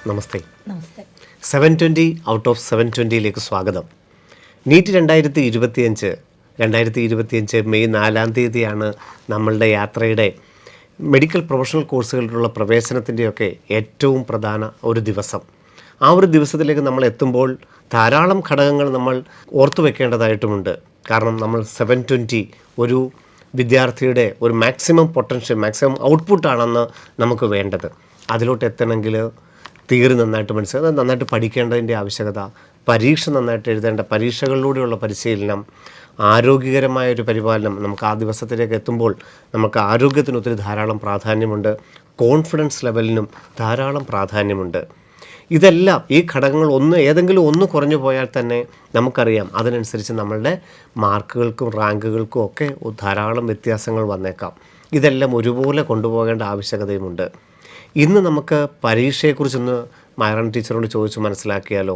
Namaste. Namaste. 720 out of 720യിലേക്ക് സ്വാഗതം. NEET 2025 May 4-ാം തീയതിയാണ് നമ്മളുടെ യാത്രയുടെ മെഡിക്കൽ പ്രൊഫഷണൽ കോഴ്സുകളിലുള്ള പ്രവേശനത്തിൻ്റെയൊക്കെ ഏറ്റവും പ്രധാന ഒരു ദിവസം. ആ ഒരു ദിവസത്തിലേക്ക് നമ്മൾ എത്തുമ്പോൾ ധാരാളം ഘടകങ്ങൾ നമ്മൾ ഓർത്തു വെക്കേണ്ടതായിട്ടുമുണ്ട്. കാരണം നമ്മൾ 720 ഒരു വിദ്യാർത്ഥിയുടെ ഒരു മാക്സിമം പൊട്ടൻഷ്യൽ, മാക്സിമം ഔട്ട്പുട്ടാണെന്ന് നമുക്ക് വേണ്ടത്. അതിലോട്ട് എത്തണമെങ്കിൽ തിയറി നന്നായിട്ട് മനസ്സിലാക്കുക, നന്നായിട്ട് പഠിക്കേണ്ടതിൻ്റെ ആവശ്യകത, പരീക്ഷ നന്നായിട്ട് എഴുതേണ്ട, പരീക്ഷകളിലൂടെയുള്ള പരിശീലനം, ആരോഗ്യകരമായൊരു പരിപാലനം. നമുക്ക് ആ ദിവസത്തിലേക്ക് എത്തുമ്പോൾ നമുക്ക് ആരോഗ്യത്തിന് ഒത്തിരി ധാരാളം പ്രാധാന്യമുണ്ട്, കോൺഫിഡൻസ് ലെവലിനും ധാരാളം പ്രാധാന്യമുണ്ട്. ഇതെല്ലാം ഈ ഘടകങ്ങൾ ഏതെങ്കിലും ഒന്ന് കുറഞ്ഞു പോയാൽ തന്നെ നമുക്കറിയാം അതിനനുസരിച്ച് നമ്മളുടെ മാർക്കുകൾക്കും റാങ്കുകൾക്കും ഒക്കെ ധാരാളം വ്യത്യാസങ്ങൾ വന്നേക്കാം. ഇതെല്ലാം ഒരുപോലെ കൊണ്ടുപോകേണ്ട ആവശ്യകതയുമുണ്ട്. ഇന്ന് നമുക്ക് പരീക്ഷയെക്കുറിച്ചൊന്ന് മൈറൻ ടീച്ചറോട് ചോദിച്ച് മനസ്സിലാക്കിയാലോ?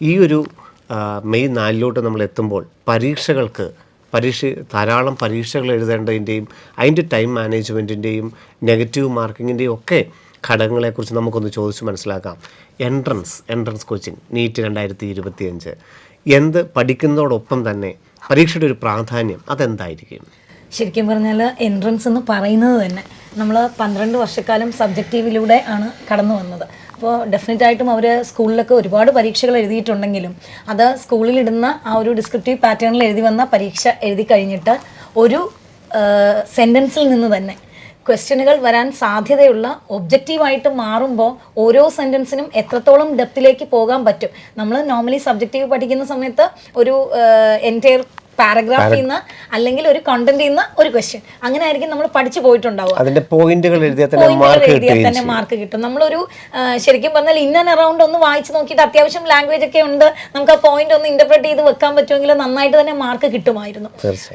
ഈ ഒരു മെയ് 4 നമ്മൾ എത്തുമ്പോൾ ധാരാളം പരീക്ഷകൾ എഴുതേണ്ടതിൻ്റെയും അതിൻ്റെ ടൈം മാനേജ്മെൻറ്റിൻ്റെയും നെഗറ്റീവ് മാർക്കിങ്ങിൻ്റെയും ഒക്കെ ഘടകങ്ങളെക്കുറിച്ച് നമുക്കൊന്ന് ചോദിച്ച് മനസ്സിലാക്കാം. എൻട്രൻസ് കോച്ചിങ് നീറ്റ് 2025 എന്ത് പഠിക്കുന്നതോടൊപ്പം തന്നെ പരീക്ഷയുടെ ഒരു പ്രാധാന്യം അതെന്തായിരിക്കും? ശരിക്കും പറഞ്ഞാൽ എൻട്രൻസ് എന്ന് പറയുന്നത് തന്നെ നമ്മൾ 12 വർഷക്കാലം സബ്ജക്റ്റീവിലൂടെ ആണ് കടന്നു വന്നത്. അപ്പോൾ ഡെഫിനറ്റായിട്ടും അവർ സ്കൂളിലൊക്കെ ഒരുപാട് പരീക്ഷകൾ എഴുതിയിട്ടുണ്ടെങ്കിലും അത് സ്കൂളിലിടുന്ന ആ ഒരു ഡിസ്ക്രിപ്റ്റീവ് പാറ്റേണിൽ എഴുതി വന്ന പരീക്ഷ എഴുതി കഴിഞ്ഞിട്ട് ഒരു സെൻറ്റൻസിൽ നിന്ന് തന്നെ ക്വസ്റ്റ്യനുകൾ വരാൻ സാധ്യതയുള്ള ഒബ്ജക്റ്റീവായിട്ട് മാറുമ്പോൾ ഓരോ സെൻറ്റൻസിനും എത്രത്തോളം ഡെപ്തിലേക്ക് പോകാൻ പറ്റും. നമ്മൾ നോർമലി സബ്ജക്റ്റീവ് പഠിക്കുന്ന സമയത്ത് ഒരു എൻറ്റയർ പാരഗ്രാഫിൽ നിന്ന് അല്ലെങ്കിൽ ഒരു കണ്ടന്റിൽ നിന്ന് ഒരു ക്വസ്റ്റ്യൻ, അങ്ങനെ ആയിരിക്കും നമ്മൾ പഠിച്ചു പോയിട്ടുണ്ടാവുക. അതിന്റെ പോയിന്റുകൾ എഴുതിയാൽ തന്നെ മാർക്ക് കിട്ടും. നമ്മളൊരു ശരിക്കും പറഞ്ഞാൽ ഇൻ ആൻഡ് അറൗണ്ട് ഒന്ന് വായിച്ചു നോക്കിയിട്ട് അത്യാവശ്യം ലാംഗ്വേജ് ഒക്കെ ഉണ്ട്, നമുക്ക് ആ പോയിന്റ് ഒന്ന് ഇന്റർപ്രറ്റ് ചെയ്ത് വെക്കാൻ പറ്റുമെങ്കിൽ നന്നായിട്ട് തന്നെ മാർക്ക് കിട്ടുമായിരുന്നു.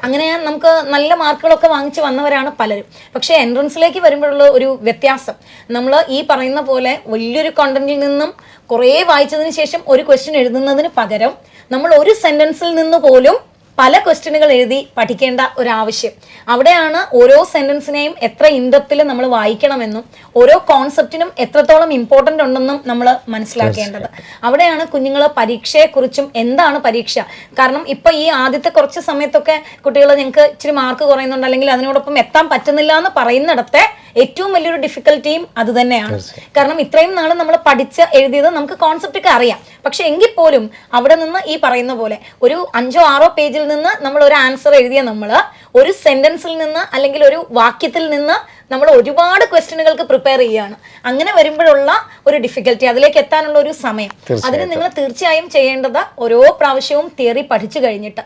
അങ്ങനെ നമുക്ക് നല്ല മാർക്കുകളൊക്കെ വാങ്ങിച്ചു വന്നവരാണ് പലരും. പക്ഷേ എൻട്രൻസിലേക്ക് വരുമ്പോഴുള്ള ഒരു വ്യത്യാസം, നമ്മൾ ഈ പറയുന്ന പോലെ വലിയൊരു കണ്ടന്റിൽ നിന്നും കുറേ വായിച്ചതിന് ശേഷം ഒരു ക്വസ്റ്റ്യൻ എഴുതുന്നതിന് പകരം നമ്മൾ ഒരു സെന്റൻസിൽ നിന്ന് പോലും പല ക്വസ്റ്റ്യനുകൾ എഴുതി പഠിക്കേണ്ട ഒരാവശ്യം. അവിടെയാണ് ഓരോ സെന്റൻസിനെയും എത്ര ഇൻഡെപ്തിൽ നമ്മൾ വായിക്കണമെന്നും ഓരോ കോൺസെപ്റ്റിനും എത്രത്തോളം ഇമ്പോർട്ടൻ്റ് ഉണ്ടെന്നും നമ്മൾ മനസ്സിലാക്കേണ്ടത്. അവിടെയാണ് കുഞ്ഞുങ്ങൾ പരീക്ഷയെക്കുറിച്ചും എന്താണ് പരീക്ഷ. കാരണം ഇപ്പം ഈ ആദ്യത്തെ കുറച്ച് സമയത്തൊക്കെ കുട്ടികൾ ഞങ്ങൾക്ക് ഇച്ചിരി മാർക്ക് കുറയുന്നുണ്ട് അല്ലെങ്കിൽ അതിനോടൊപ്പം എത്താൻ പറ്റുന്നില്ല എന്ന് പറയുന്നിടത്തെ ഏറ്റവും വലിയൊരു ഡിഫിക്കൽറ്റിയും അത് തന്നെയാണ്. കാരണം ഇത്രയും നാൾ നമ്മൾ പഠിച്ച് എഴുതിയത് നമുക്ക് കോൺസെപ്റ്റ് ഒക്കെ അറിയാം. പക്ഷെ എങ്കിൽ പോലും അവിടെ നിന്ന് ഈ പറയുന്ന പോലെ ഒരു 5-6 പേജിൽ നിന്ന് നമ്മൾ ഒരു ആൻസർ എഴുതിയ നമ്മൾ ഒരു സെന്റൻസിൽ നിന്ന് അല്ലെങ്കിൽ ഒരു വാക്യത്തിൽ നിന്ന് നമ്മൾ ഒരുപാട് ക്വസ്റ്റ്യനുകൾക്ക് പ്രിപ്പയർ ചെയ്യുകയാണ്. അങ്ങനെ വരുമ്പോഴുള്ള ഒരു ഡിഫിക്കൽറ്റി, അതിലേക്ക് എത്താനുള്ള ഒരു സമയം, അതിന് നിങ്ങൾ തീർച്ചയായും ചെയ്യേണ്ടത് ഓരോ പ്രാവശ്യവും തിയറി പഠിച്ചു കഴിഞ്ഞിട്ട്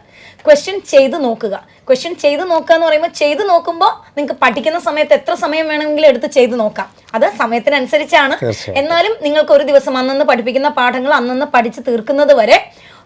ക്വസ്റ്റ്യൻ ചെയ്ത് നോക്കുക. ക്വസ്റ്റ്യൻ ചെയ്ത് നോക്കുക എന്ന് പറയുമ്പോൾ ചെയ്ത് നോക്കുമ്പോൾ നിങ്ങൾക്ക് പഠിക്കുന്ന സമയത്ത് എത്ര സമയം വേണമെങ്കിലും എടുത്ത് ചെയ്ത് നോക്കാം. അത് സമയത്തിനനുസരിച്ചാണ്. എന്നാലും നിങ്ങൾക്ക് ഒരു ദിവസം അന്നന്ന് പഠിപ്പിക്കുന്ന പാഠങ്ങൾ അന്നന്ന് പഠിച്ച് തീർക്കുന്നത് വരെ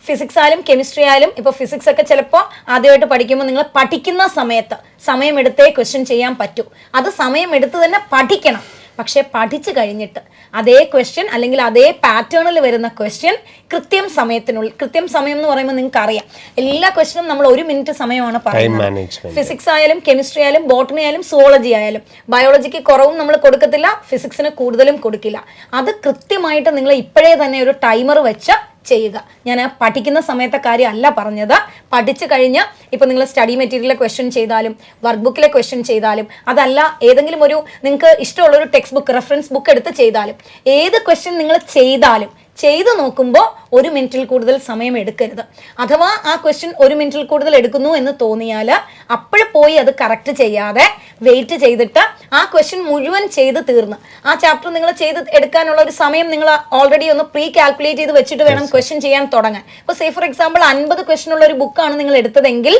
ഫിസിക്സ് ആയാലും കെമിസ്ട്രി ആയാലും, ഇപ്പോൾ ഫിസിക്സ് ഒക്കെ ചിലപ്പോൾ ആദ്യമായിട്ട് പഠിക്കുമ്പോൾ നിങ്ങൾ പഠിക്കുന്ന സമയത്ത് സമയമെടുത്തേ ക്വസ്റ്റ്യൻ ചെയ്യാൻ പറ്റൂ. അത് സമയമെടുത്ത് തന്നെ പഠിക്കണം. പക്ഷേ പഠിച്ചു കഴിഞ്ഞിട്ട് അതേ ക്വസ്റ്റ്യൻ അല്ലെങ്കിൽ അതേ പാറ്റേണിൽ വരുന്ന ക്വസ്റ്റ്യൻ കൃത്യം സമയം എന്ന് പറയുമ്പോൾ നിങ്ങൾക്ക് അറിയാം എല്ലാ ക്വസ്റ്റ്യനും നമ്മൾ 1 മിനിറ്റ് സമയമാണ് പറയുന്നത്. ഫിസിക്സ് ആയാലും കെമിസ്ട്രി ആയാലും ബോട്ടണി ആയാലും സുവോളജി ആയാലും. ബയോളജിക്ക് കുറവും നമ്മൾ കൊടുക്കത്തില്ല, ഫിസിക്സിന് കൂടുതലും കൊടുക്കില്ല. അത് കൃത്യമായിട്ട് നിങ്ങൾ ഇപ്പോഴേ തന്നെ ഒരു ടൈമർ വെച്ച് ചെയ്യുക. ഞാൻ പഠിക്കുന്ന സമയത്തെ കാര്യം അല്ല പറഞ്ഞത്. പഠിച്ചു കഴിഞ്ഞ് ഇപ്പം നിങ്ങൾ സ്റ്റഡി മെറ്റീരിയലിലെ ക്വസ്റ്റ്യൻ ചെയ്താലും വർക്ക് ബുക്കിലെ ക്വസ്റ്റ്യൻ ചെയ്താലും, അതല്ല ഏതെങ്കിലും ഒരു നിങ്ങൾക്ക് ഇഷ്ടമുള്ളൊരു ടെക്സ്റ്റ് ബുക്ക് റെഫറൻസ് ബുക്ക് എടുത്ത് ചെയ്താലും, ഏത് ക്വസ്റ്റ്യൻ നിങ്ങൾ ചെയ്താലും ചെയ്തു നോക്കുമ്പോൾ 1 മിനിറ്റിൽ കൂടുതൽ സമയം എടുക്കരുത്. അഥവാ ആ ക്വസ്റ്റ്യൻ 1 മിനിറ്റിൽ കൂടുതൽ എടുക്കുന്നു എന്ന് തോന്നിയാൽ അപ്പോഴും പോയി അത് കറക്റ്റ് ചെയ്യാതെ വെയിറ്റ് ചെയ്തിട്ട് ആ ക്വസ്റ്റ്യൻ മുഴുവൻ ചെയ്ത് തീർന്ന് ആ ചാപ്റ്റർ നിങ്ങൾ ചെയ്ത് എടുക്കാനുള്ള ഒരു സമയം നിങ്ങൾ ഓൾറെഡി ഒന്ന് പ്രീ കാൽക്കുലേറ്റ് ചെയ്ത് വെച്ചിട്ട് വേണം ക്വസ്റ്റ്യൻ ചെയ്യാൻ തുടങ്ങാൻ. ഇപ്പോൾ സേ ഫോർ എക്സാമ്പിൾ 50 ക്വസ്റ്റ്യൻ ഉള്ള ഒരു ബുക്കാണ് നിങ്ങൾ എടുത്തതെങ്കിൽ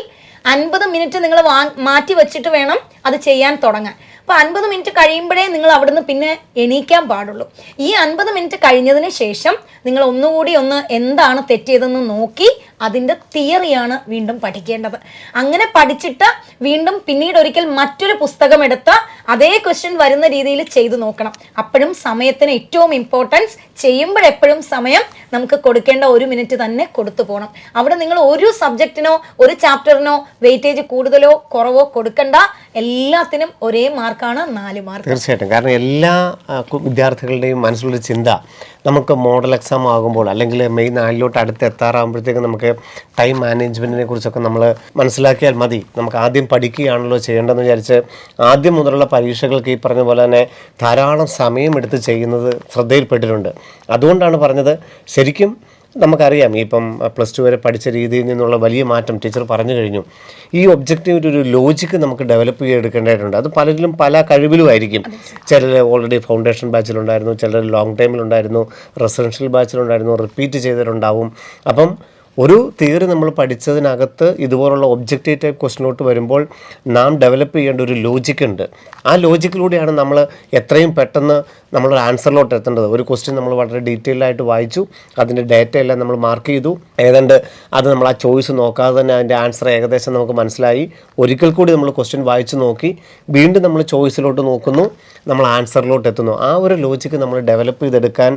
50 മിനിറ്റ് നിങ്ങൾ മാറ്റി വെച്ചിട്ട് വേണം അത് ചെയ്യാൻ തുടങ്ങാൻ. അപ്പോൾ 50 മിനിറ്റ് കഴിയുമ്പോഴേ നിങ്ങൾ അവിടുന്ന് പിന്നെ എണീക്കാൻ പാടുള്ളൂ. ഈ 50 മിനിറ്റ് കഴിഞ്ഞതിന് ശേഷം നിങ്ങൾ ഒന്നുകൂടി എന്താണ് തെറ്റിയതെന്ന് നോക്കി അതിൻ്റെ തിയറിയാണ് വീണ്ടും പഠിക്കേണ്ടത്. അങ്ങനെ പഠിച്ചിട്ട് വീണ്ടും പിന്നീട് ഒരിക്കൽ മറ്റൊരു പുസ്തകം എടുത്ത് അതേ ക്വസ്റ്റ്യൻ വരുന്ന രീതിയിൽ ചെയ്തു നോക്കണം. അപ്പോഴും സമയത്തിന് ഏറ്റവും ഇമ്പോർട്ടൻസ്, ചെയ്യുമ്പോഴെപ്പോഴും സമയം നമുക്ക് കൊടുക്കേണ്ട 1 മിനിറ്റ് തന്നെ കൊടുത്തു പോകണം. അവിടെ നിങ്ങൾ ഒരു സബ്ജക്റ്റിനോ ഒരു ചാപ്റ്ററിനോ വെയിറ്റേജ് കൂടുതലോ കുറവോ കൊടുക്കണ്ട. എല്ലാത്തിനും ഒരേ മാർക്ക് മാർക്കാണ് 4 മാർക്ക്. തീർച്ചയായിട്ടും. കാരണം എല്ലാ വിദ്യാർത്ഥികളുടെയും മനസ്സിലുള്ള ചിന്ത നമുക്ക് മോഡൽ എക്സാം ആകുമ്പോൾ അല്ലെങ്കിൽ മെയ് 4 അടുത്ത് എത്താറാകുമ്പോഴത്തേക്കും നമുക്ക് ടൈം മാനേജ്മെൻറ്റിനെ കുറിച്ചൊക്കെ നമ്മൾ മനസ്സിലാക്കിയാൽ മതി. നമുക്ക് ആദ്യം പഠിക്കുകയാണല്ലോ ചെയ്യേണ്ടതെന്ന് വിചാരിച്ച് ആദ്യം മുതലുള്ള പരീക്ഷകൾക്ക് ഈ പറഞ്ഞ പോലെ തന്നെ ധാരാളം സമയമെടുത്ത് ചെയ്യുന്നത് ശ്രദ്ധയിൽപ്പെട്ടിട്ടുണ്ട്. അതുകൊണ്ടാണ് പറഞ്ഞത്, ശരിക്കും നമുക്കറിയാം ഇപ്പം +2 വരെ പഠിച്ച രീതിയിൽ നിന്നുള്ള വലിയ മാറ്റം ടീച്ചർ പറഞ്ഞു കഴിഞ്ഞു. ഈ ഒബ്ജക്റ്റീവിൻ്റെ ഒരു ലോജിക്ക് നമുക്ക് ഡെവലപ്പ് ചെയ്തെടുക്കേണ്ടതായിട്ടുണ്ട്. അത് പലരിലും പല കഴിവിലുമായിരിക്കും. ചിലർ ഓൾറെഡി ഫൗണ്ടേഷൻ ബാച്ചിലുണ്ടായിരുന്നു, ചിലർ ലോങ് ടൈമിലുണ്ടായിരുന്നു, റെസിഡൻഷ്യൽ ബാച്ചിലുണ്ടായിരുന്നു, റിപ്പീറ്റ് ചെയ്തിട്ടുണ്ടാവും. അപ്പം ഒരു തിയറി നമ്മൾ പഠിച്ചതിനകത്ത് ഇതുപോലുള്ള ഒബ്ജക്റ്റീവ് ടൈപ്പ് ക്വസ്റ്റിനോട്ട് വരുമ്പോൾ നാം ഡെവലപ്പ് ചെയ്യേണ്ട ഒരു ലോജിക്കുണ്ട്. ആ ലോജിക്കിലൂടെയാണ് നമ്മൾ എത്രയും പെട്ടെന്ന് നമ്മളൊരു ആൻസറിലോട്ട് എത്തേണ്ടത്. ഒരു ക്വസ്റ്റ്യൻ നമ്മൾ വളരെ ഡീറ്റെയിൽഡായിട്ട് വായിച്ചു, അതിൻ്റെ ഡേറ്റ എല്ലാം നമ്മൾ മാർക്ക് ചെയ്തു, ഏതാണ്ട് അത് നമ്മൾ ആ ചോയ്സ് നോക്കാതെ തന്നെ അതിൻ്റെ ആൻസർ ഏകദേശം നമുക്ക് മനസ്സിലായി. ഒരിക്കൽ കൂടി നമ്മൾ ക്വസ്റ്റ്യൻ വായിച്ചു നോക്കി, വീണ്ടും നമ്മൾ ചോയ്സിലോട്ട് നോക്കുന്നു, നമ്മൾ ആൻസറിലോട്ട് എത്തുന്നു. ആ ഒരു ലോജിക്ക് നമ്മൾ ഡെവലപ്പ് ചെയ്തെടുക്കാൻ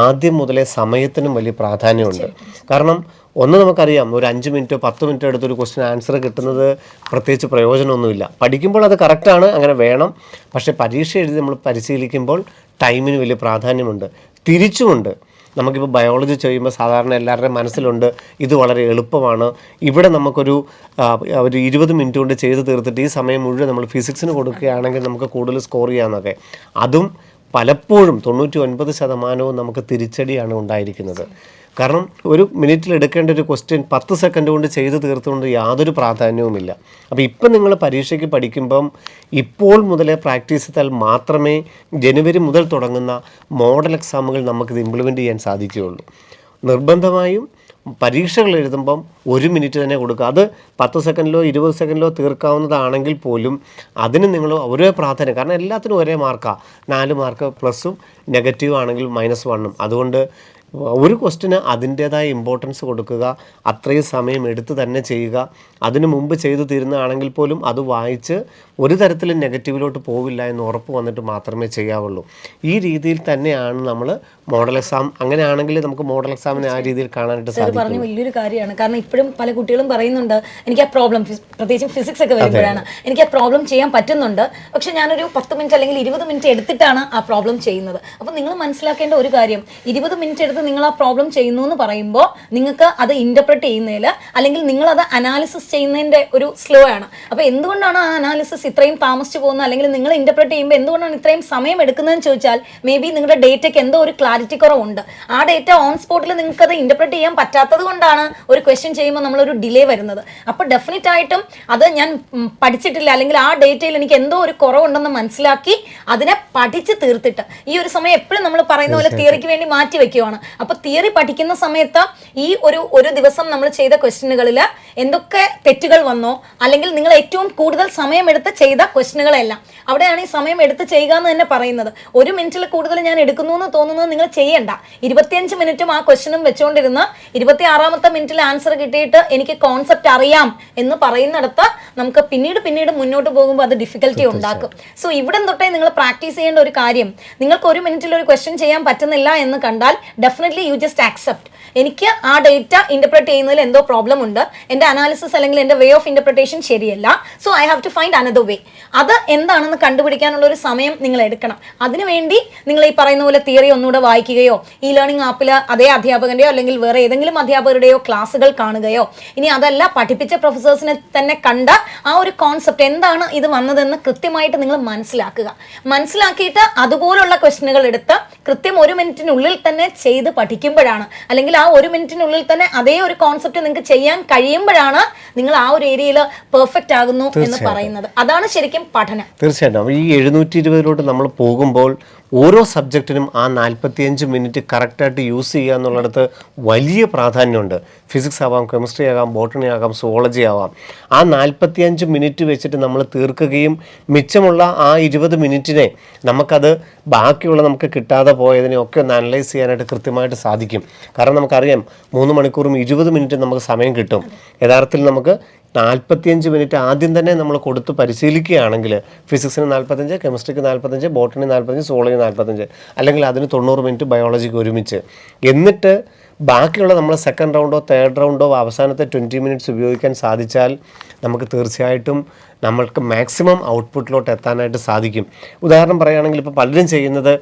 ആദ്യം മുതലേ സമയത്തിനും വലിയ പ്രാധാന്യമുണ്ട്. കാരണം ഒന്ന് നമുക്കറിയാം, ഒരു 5 മിനിറ്റോ 10 മിനിറ്റോ എടുത്തൊരു ക്വസ്റ്റ്യൻ ആൻസർ കിട്ടുന്നത് പ്രത്യേകിച്ച് പ്രയോജനമൊന്നുമില്ല. പഠിക്കുമ്പോൾ അത് കറക്റ്റാണ്, അങ്ങനെ വേണം. പക്ഷേ പരീക്ഷ എഴുതി നമ്മൾ പരിശീലിക്കുമ്പോൾ ടൈമിന് വലിയ പ്രാധാന്യമുണ്ട്. തിരിച്ചുമുണ്ട്. നമുക്കിപ്പോൾ ബയോളജി ചെയ്യുമ്പോൾ സാധാരണ എല്ലാവരുടെയും മനസ്സിലുണ്ട് ഇത് വളരെ എളുപ്പമാണ്, ഇവിടെ നമുക്കൊരു 20 മിനിറ്റ് കൊണ്ട് ചെയ്ത് തീർത്തിട്ട് ഈ സമയം മുഴുവൻ നമ്മൾ ഫിസിക്സിന് കൊടുക്കുകയാണെങ്കിൽ നമുക്ക് കൂടുതൽ സ്കോർ ചെയ്യാമെന്നൊക്കെ. അതും പലപ്പോഴും 99% നമുക്ക് തിരിച്ചടിയാണ് ഉണ്ടായിരിക്കുന്നത്. കാരണം ഒരു മിനിറ്റിൽ എടുക്കേണ്ട ഒരു ക്വസ്റ്റ്യൻ 10 സെക്കൻഡ് കൊണ്ട് ചെയ്ത് തീർത്തുകൊണ്ട് യാതൊരു പ്രാധാന്യവുമില്ല. അപ്പോൾ ഇപ്പം നിങ്ങൾ പരീക്ഷയ്ക്ക് പഠിക്കുമ്പം ഇപ്പോൾ മുതലേ പ്രാക്ടീസ് ചെയ്താൽ മാത്രമേ ജനുവരി മുതൽ തുടങ്ങുന്ന മോഡൽ എക്സാമുകൾ നമുക്കിത് ഇംപ്ലിമെൻറ്റ് ചെയ്യാൻ സാധിക്കുകയുള്ളൂ. നിർബന്ധമായും പരീക്ഷകൾ എഴുതുമ്പം 1 മിനിറ്റ് തന്നെ കൊടുക്കുക. അത് 10 സെക്കൻഡിലോ 20 സെക്കൻഡിലോ തീർക്കാവുന്നതാണെങ്കിൽ പോലും അതിന് നിങ്ങൾ ഒരേ പ്രാധാന്യം, കാരണം എല്ലാത്തിനും ഒരേ മാർക്കാണ്. 4 മാർക്ക് പ്ലസും നെഗറ്റീവ് ആണെങ്കിൽ -1. അതുകൊണ്ട് ഒരു ക്വസ്റ്റിന് അതിൻ്റേതായ ഇമ്പോർട്ടൻസ് കൊടുക്കുക, അത്രയും സമയം എടുത്ത് തന്നെ ചെയ്യുക. അതിനു മുമ്പ് ചെയ്തു തീരുന്നതാണെങ്കിൽ പോലും അത് വായിച്ച് ഒരു തരത്തിലും നെഗറ്റീവിലോട്ട് പോവില്ല എന്ന് ഉറപ്പ് വന്നിട്ട് മാത്രമേ ചെയ്യാവുള്ളൂ. ഈ രീതിയിൽ തന്നെയാണ് നമ്മൾ മോഡൽ എക്സാം, അങ്ങനെയാണെങ്കിൽ നമുക്ക് മോഡൽ എക്സാമിനെ ആ രീതിയിൽ കാണാനായിട്ട് സാധിക്കും. പറഞ്ഞ വലിയൊരു കാര്യമാണ്. കാരണം ഇപ്പോഴും പല കുട്ടികളും പറയുന്നുണ്ട് എനിക്ക് ആ പ്രോബ്ലം, പ്രത്യേകിച്ചും ഫിസിക്സ് ഒക്കെ വരുമ്പോഴാണ് എനിക്ക് ആ പ്രോബ്ലം ചെയ്യാൻ പറ്റുന്നുണ്ട്, പക്ഷെ ഞാനൊരു 10 മിനിറ്റ് അല്ലെങ്കിൽ 20 മിനിറ്റ് എടുത്തിട്ടാണ് ആ പ്രോബ്ലം ചെയ്യുന്നത്. അപ്പോൾ നിങ്ങൾ മനസ്സിലാക്കേണ്ട ഒരു കാര്യം, 20 മിനിറ്റ് എടുത്ത് നിങ്ങൾ ആ പ്രോബ്ലം ചെയ്യുന്നു എന്ന് പറയുമ്പോൾ നിങ്ങൾക്ക് അത് ഇന്റർപ്രറ്റ് ചെയ്യുന്നതിൽ അല്ലെങ്കിൽ നിങ്ങൾ അത് അനാലിസിസ് ചെയ്യുന്നതിന്റെ ഒരു സ്ലോ ആണ്. അപ്പോൾ എന്തുകൊണ്ടാണ് ആ അനാലിസിസ് ഇത്രയും താമസിച്ചു പോകുന്നത്, അല്ലെങ്കിൽ നിങ്ങൾ ഇന്റർപ്രറ്റ് ചെയ്യുമ്പോൾ എന്തുകൊണ്ടാണ് ഇത്രയും സമയം എടുക്കുന്നതെന്ന് ചോദിച്ചാൽ മേ ബി നിങ്ങളുടെ ഡേറ്റയ്ക്ക് എന്തോ ഒരു ക്ലാരിറ്റി കുറവുണ്ട്. ആ ഡേറ്റ ഓൺ സ്പോട്ടിൽ നിങ്ങൾക്ക് അത് ഇന്റർപ്രറ്റ് ചെയ്യാൻ പറ്റാത്തത് കൊണ്ടാണ് ഒരു ക്വസ്റ്റ്യൻ ചെയ്യുമ്പോൾ നമ്മളൊരു ഡിലേ വരുന്നത്. അപ്പോൾ ഡെഫിനറ്റ് ആയിട്ടും അത് ഞാൻ പഠിച്ചിട്ടില്ല അല്ലെങ്കിൽ ആ ഡേറ്റയിൽ എനിക്ക് എന്തോ ഒരു കുറവുണ്ടെന്ന് മനസ്സിലാക്കി അതിനെ പഠിച്ച് തീർത്തിട്ട്, ഈ ഒരു സമയം എപ്പോഴും നമ്മൾ പറയുന്ന പോലെ തിയറിക്ക് വേണ്ടി മാറ്റി വെക്കുകയാണ്. അപ്പോൾ തിയറി പഠിക്കുന്ന സമയത്ത് ഈ ഒരു ദിവസം നമ്മൾ ചെയ്ത ക്വസ്റ്റ്യനുകളിൽ എന്തൊക്കെ തെറ്റുകൾ വന്നോ, അല്ലെങ്കിൽ നിങ്ങൾ ഏറ്റവും കൂടുതൽ സമയമെടുത്ത് ചെയ്ത ക്വസ്റ്റ്യനുകളെല്ലാം, അവിടെയാണ് ഈ സമയം എടുത്ത് ചെയ്യുക എന്ന് തന്നെ പറയുന്നത്. 1 മിനിറ്റിൽ കൂടുതൽ ഞാൻ എടുക്കുന്നു എന്ന് തോന്നുന്നത് നിങ്ങൾ ചെയ്യണ്ട. 25 മിനിറ്റും ആ ക്വസ്റ്റ്യനും വെച്ചുകൊണ്ടിരുന്ന് 26ാമത്തെ മിനിറ്റിൽ ആൻസർ കിട്ടിയിട്ട് എനിക്ക് കോൺസെപ്റ്റ് അറിയാം എന്ന് പറയുന്നിടത്ത് നമുക്ക് പിന്നീട് മുന്നോട്ട് പോകുമ്പോൾ അത് ഡിഫിക്കൽറ്റി ഉണ്ടാക്കും. സോ ഇവിടെ തൊട്ടേ നിങ്ങൾ പ്രാക്ടീസ് ചെയ്യേണ്ട ഒരു കാര്യം, നിങ്ങൾക്ക് 1 മിനിറ്റിൽ ഒരു ക്വസ്റ്റ്യൻ ചെയ്യാൻ പറ്റുന്നില്ല എന്ന് കണ്ടാൽ ഡെഫിനറ്റ്ലി യു ജസ്റ്റ് ആക്സെപ്റ്റ്. എനിക്ക് ആ ഡേറ്റ ഇന്റർപ്രറ്റ് ചെയ്യുന്നതിൽ എന്തോ പ്രോബ്ലം ഉണ്ട്, എൻ്റെ അനാലിസിസ് അല്ലെങ്കിൽ എൻ്റെ വേ ഓഫ് ഇന്റർപ്രിട്ടേഷൻ ശരിയല്ല, so I have to find another way. അത് എന്താണെന്ന് കണ്ടുപിടിക്കാനുള്ള ഒരു സമയം നിങ്ങൾ എടുക്കണം. അതിനുവേണ്ടി നിങ്ങൾ ഈ പറയുന്ന പോലെ തിയറി ഒന്നുകൂടെ വായിക്കുകയോ, ഈ ലേണിംഗ് ആപ്പിൽ അതേ അധ്യാപകൻ്റെയോ അല്ലെങ്കിൽ വേറെ ഏതെങ്കിലും അധ്യാപകരുടെയോ ക്ലാസ്സുകൾ കാണുകയോ, ഇനി അതല്ല പഠിപ്പിച്ച പ്രൊഫസേഴ്സിനെ തന്നെ കണ്ട ആ ഒരു കോൺസെപ്റ്റ് എന്താണ് ഇത് വന്നതെന്ന് കൃത്യമായിട്ട് നിങ്ങൾ മനസ്സിലാക്കിയിട്ട് അതുപോലുള്ള ക്വസ്റ്റ്യനുകൾ എടുത്ത് കൃത്യം 1 മിനിറ്റിനുള്ളിൽ തന്നെ ചെയ്ത് പഠിക്കുമ്പോഴാണ്, അല്ലെങ്കിൽ ആ 1 മിനിറ്റിനുള്ളിൽ തന്നെ അതേ ഒരു കോൺസെപ്റ്റ് നിങ്ങൾക്ക് ചെയ്യാൻ കഴിയുമ്പോഴാണ് നിങ്ങൾ ആ ഒരു ഏരിയയിൽ പെർഫെക്റ്റ് ആകുന്നു എന്ന് പറയുന്നത്. അതാണ് ശരിക്കും പഠനം. തീർച്ചയായിട്ടും ഈ 720 നമ്മൾ പോകുമ്പോൾ ഓരോ സബ്ജക്റ്റിനും ആ 45 മിനിറ്റ് കറക്റ്റായിട്ട് യൂസ് ചെയ്യുക എന്നുള്ളിടത്ത് വലിയ പ്രാധാന്യമുണ്ട്. ഫിസിക്സ് ആവാം, കെമിസ്ട്രി ആകാം, ബോട്ടണി ആകാം, സുവോളജി ആവാം. ആ 45 മിനിറ്റ് വെച്ചിട്ട് നമ്മൾ തീർക്കുകയും മിച്ചമുള്ള ആ 20 മിനിറ്റിനെ നമുക്കത് ബാക്കിയുള്ള നമുക്ക് കിട്ടാതെ പോയതിനെ ഒക്കെ ഒന്ന് അനലൈസ് ചെയ്യാനായിട്ട് കൃത്യമായിട്ട് സാധിക്കും. കാരണം നമുക്കറിയാം 3 മണിക്കൂറും 20 മിനിറ്റ് നമുക്ക് സമയം കിട്ടും. യഥാർത്ഥത്തിൽ നമുക്ക് 45 മിനിറ്റ് ആദ്യം തന്നെ നമ്മൾ കൊടുത്ത് പരിശീലിക്കുകയാണെങ്കിൽ ഫിസിക്സിന് 45, കെമിസ്ട്രിക്ക് 45, ബോട്ടണി 45, സുവോളജി 45, അല്ലെങ്കിൽ അതിന് 90 മിനിറ്റ് ബയോളജിക്ക് ഒരുമിച്ച്, എന്നിട്ട് ബാക്കിയുള്ള നമ്മൾ സെക്കൻഡ് റൗണ്ടോ തേർഡ് റൗണ്ടോ അവസാനത്തെ 20 മിനിറ്റ്സ് ഉപയോഗിക്കാൻ സാധിച്ചാൽ നമുക്ക് തീർച്ചയായിട്ടും നമ്മൾക്ക് മാക്സിമം ഔട്ട്പുട്ടിലോട്ട് എത്താനായിട്ട് സാധിക്കും. ഉദാഹരണം പറയുകയാണെങ്കിൽ ഇപ്പോൾ പലരും ചെയ്യുന്നത്